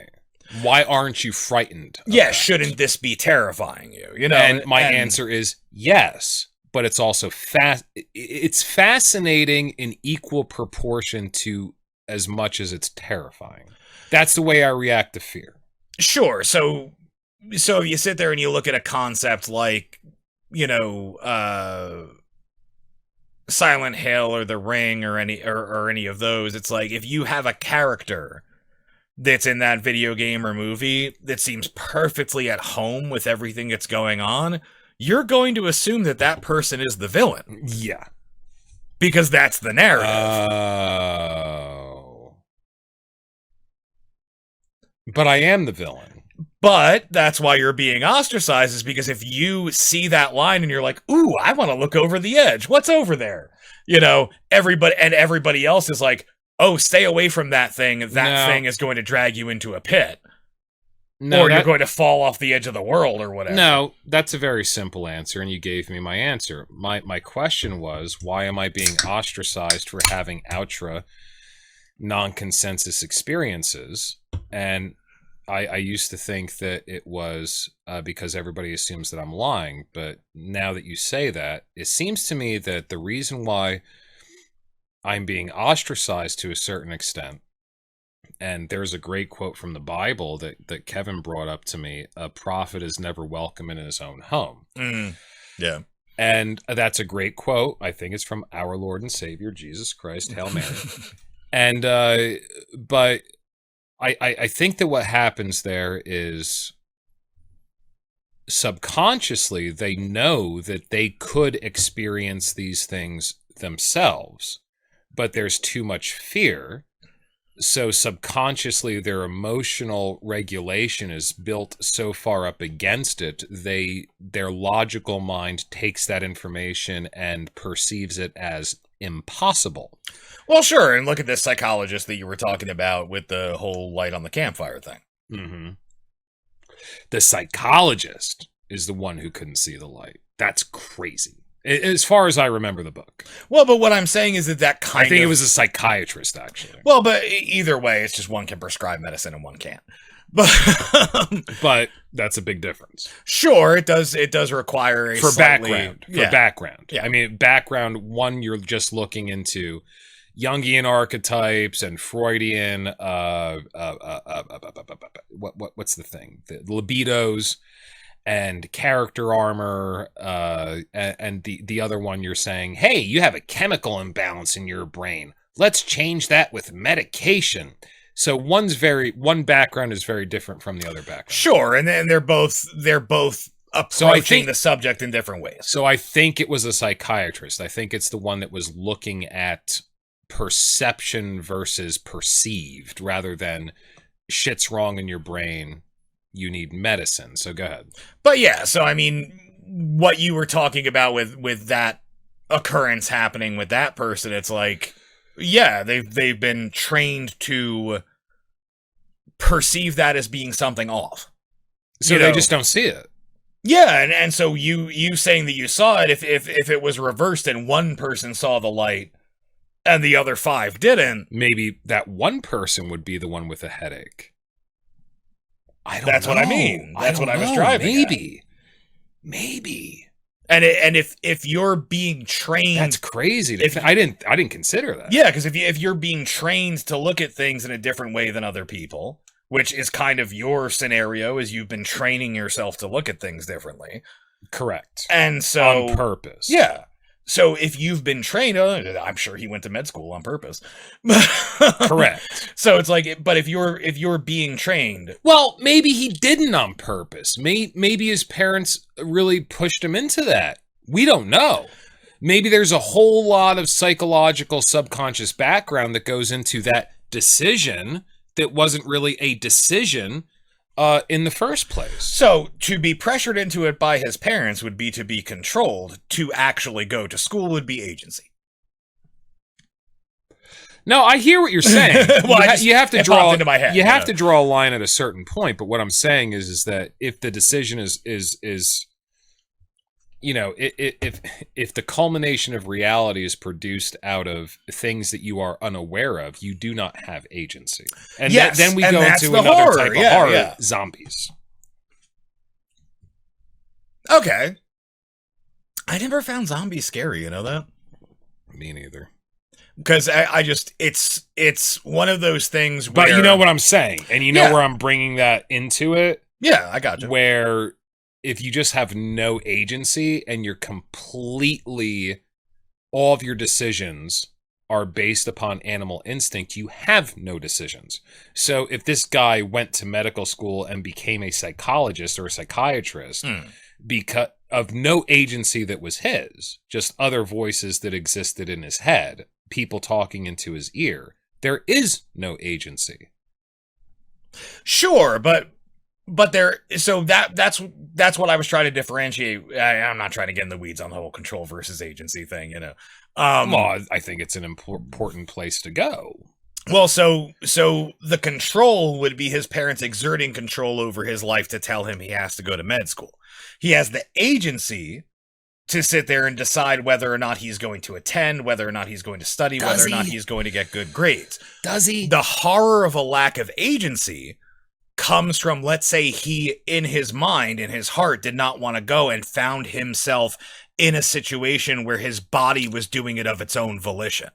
Why aren't you frightened? Yeah, shouldn't this be terrifying you? You know, and my answer is yes, but it's also it's fascinating in equal proportion to as much as it's terrifying. That's the way I react to fear. Sure. So if you sit there and you look at a concept like, you know, Silent Hill or The Ring or any of those, it's like, if you have a character that's in that video game or movie that seems perfectly at home with everything that's going on, you're going to assume that person is the villain. Yeah. Because that's the narrative. But I am the villain. But that's why you're being ostracized, is because if you see that line and you're like, ooh, I want to look over the edge. What's over there? You know, everybody else is like, oh, stay away from that thing. That thing is going to drag you into a pit. No, or you're going to fall off the edge of the world or whatever. No, that's a very simple answer, and you gave me my answer. My question was, why am I being ostracized for having outra non-consensus experiences? And I used to think that it was because everybody assumes that I'm lying, but now that you say that, it seems to me that the reason why I'm being ostracized to a certain extent, and there's a great quote from the Bible that Kevin brought up to me, a prophet is never welcome in his own home. Yeah. And that's a great quote. I think it's from our Lord and Savior, Jesus Christ, Hail Mary. And, but I think that what happens there is subconsciously they know that they could experience these things themselves, but there's too much fear. So subconsciously their emotional regulation is built so far up against it, their logical mind takes that information and perceives it as impossible. Well, sure, and look at this psychologist that you were talking about with the whole light on the campfire thing. Mm-hmm. The psychologist is the one who couldn't see the light. That's crazy. As far as I remember the book. Well, but what I'm saying is that I think it was a psychiatrist, actually. Well, but either way, it's just one can prescribe medicine and one can't. But that's a big difference. Sure, it does require for background. Yeah. I mean, background, one, you're just looking into Jungian archetypes and Freudian what's the thing? The libidos and character armor, and the other one you're saying, hey, you have a chemical imbalance in your brain. Let's change that with medication. So one background is very different from the other background. Sure, and then they're both approaching the subject in different ways. So I think it was a psychiatrist. I think it's the one that was looking at perception versus perceived, rather than shit's wrong in your brain, you need medicine. So go ahead. But yeah, so I mean, what you were talking about with that occurrence happening with that person, it's like, yeah, they've been trained to perceive that as being something off. So they just don't see it. Yeah, and so you saying that you saw it, if it was reversed and one person saw the light and the other 5 didn't, maybe that one person would be the one with a headache. That's what I mean. That's what I was driving at. Maybe. And if you're being trained, that's crazy. I didn't consider that. Yeah, because if you're being trained to look at things in a different way than other people, which is kind of your scenario, is you've been training yourself to look at things differently. Correct. And so on purpose. Yeah. So if you've been trained, I'm sure he went to med school on purpose. Correct. So it's like, but if you're being trained, well, maybe he didn't on purpose. Maybe his parents really pushed him into that. We don't know. Maybe there's a whole lot of psychological subconscious background that goes into that decision that wasn't really a decision in the first place. So to be pressured into it by his parents would be to be controlled. To actually go to school would be agency. No, I hear what you're saying. Well, you have to draw into my head, you have to draw a line at a certain point. But what I'm saying is that if the decision is you know, if the culmination of reality is produced out of things that you are unaware of, you do not have agency. And yes, then we and go that's into the another horror. type of Yeah, horror, yeah. zombies. Okay. I never found zombies scary, you know that? Me neither. Because I just, it's one of those things where... But you know what I'm saying, and you know Yeah. where I'm bringing that into it? Yeah, I got you. Where if you just have no agency and you're completely, all of your decisions are based upon animal instinct, you have no decisions. So if this guy went to medical school and became a psychologist or a psychiatrist because of no agency that was his, just other voices that existed in his head, people talking into his ear, there is no agency. Sure, but there, so that's what I was trying to differentiate. I'm not trying to get in the weeds on the whole control versus agency thing, you know. Well, I think it's an important place to go. Well, so the control would be his parents exerting control over his life to tell him he has to go to med school. He has the agency to sit there and decide whether or not he's going to attend, whether or not he's going to study, whether or not he's going to get good grades. Does he? The horror of a lack of agency comes from, let's say he, in his mind, in his heart, did not want to go and found himself in a situation where his body was doing it of its own volition.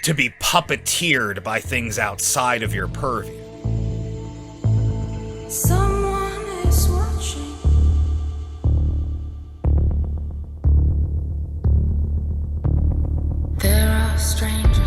To be puppeteered by things outside of your purview. Someone is watching. There are strangers.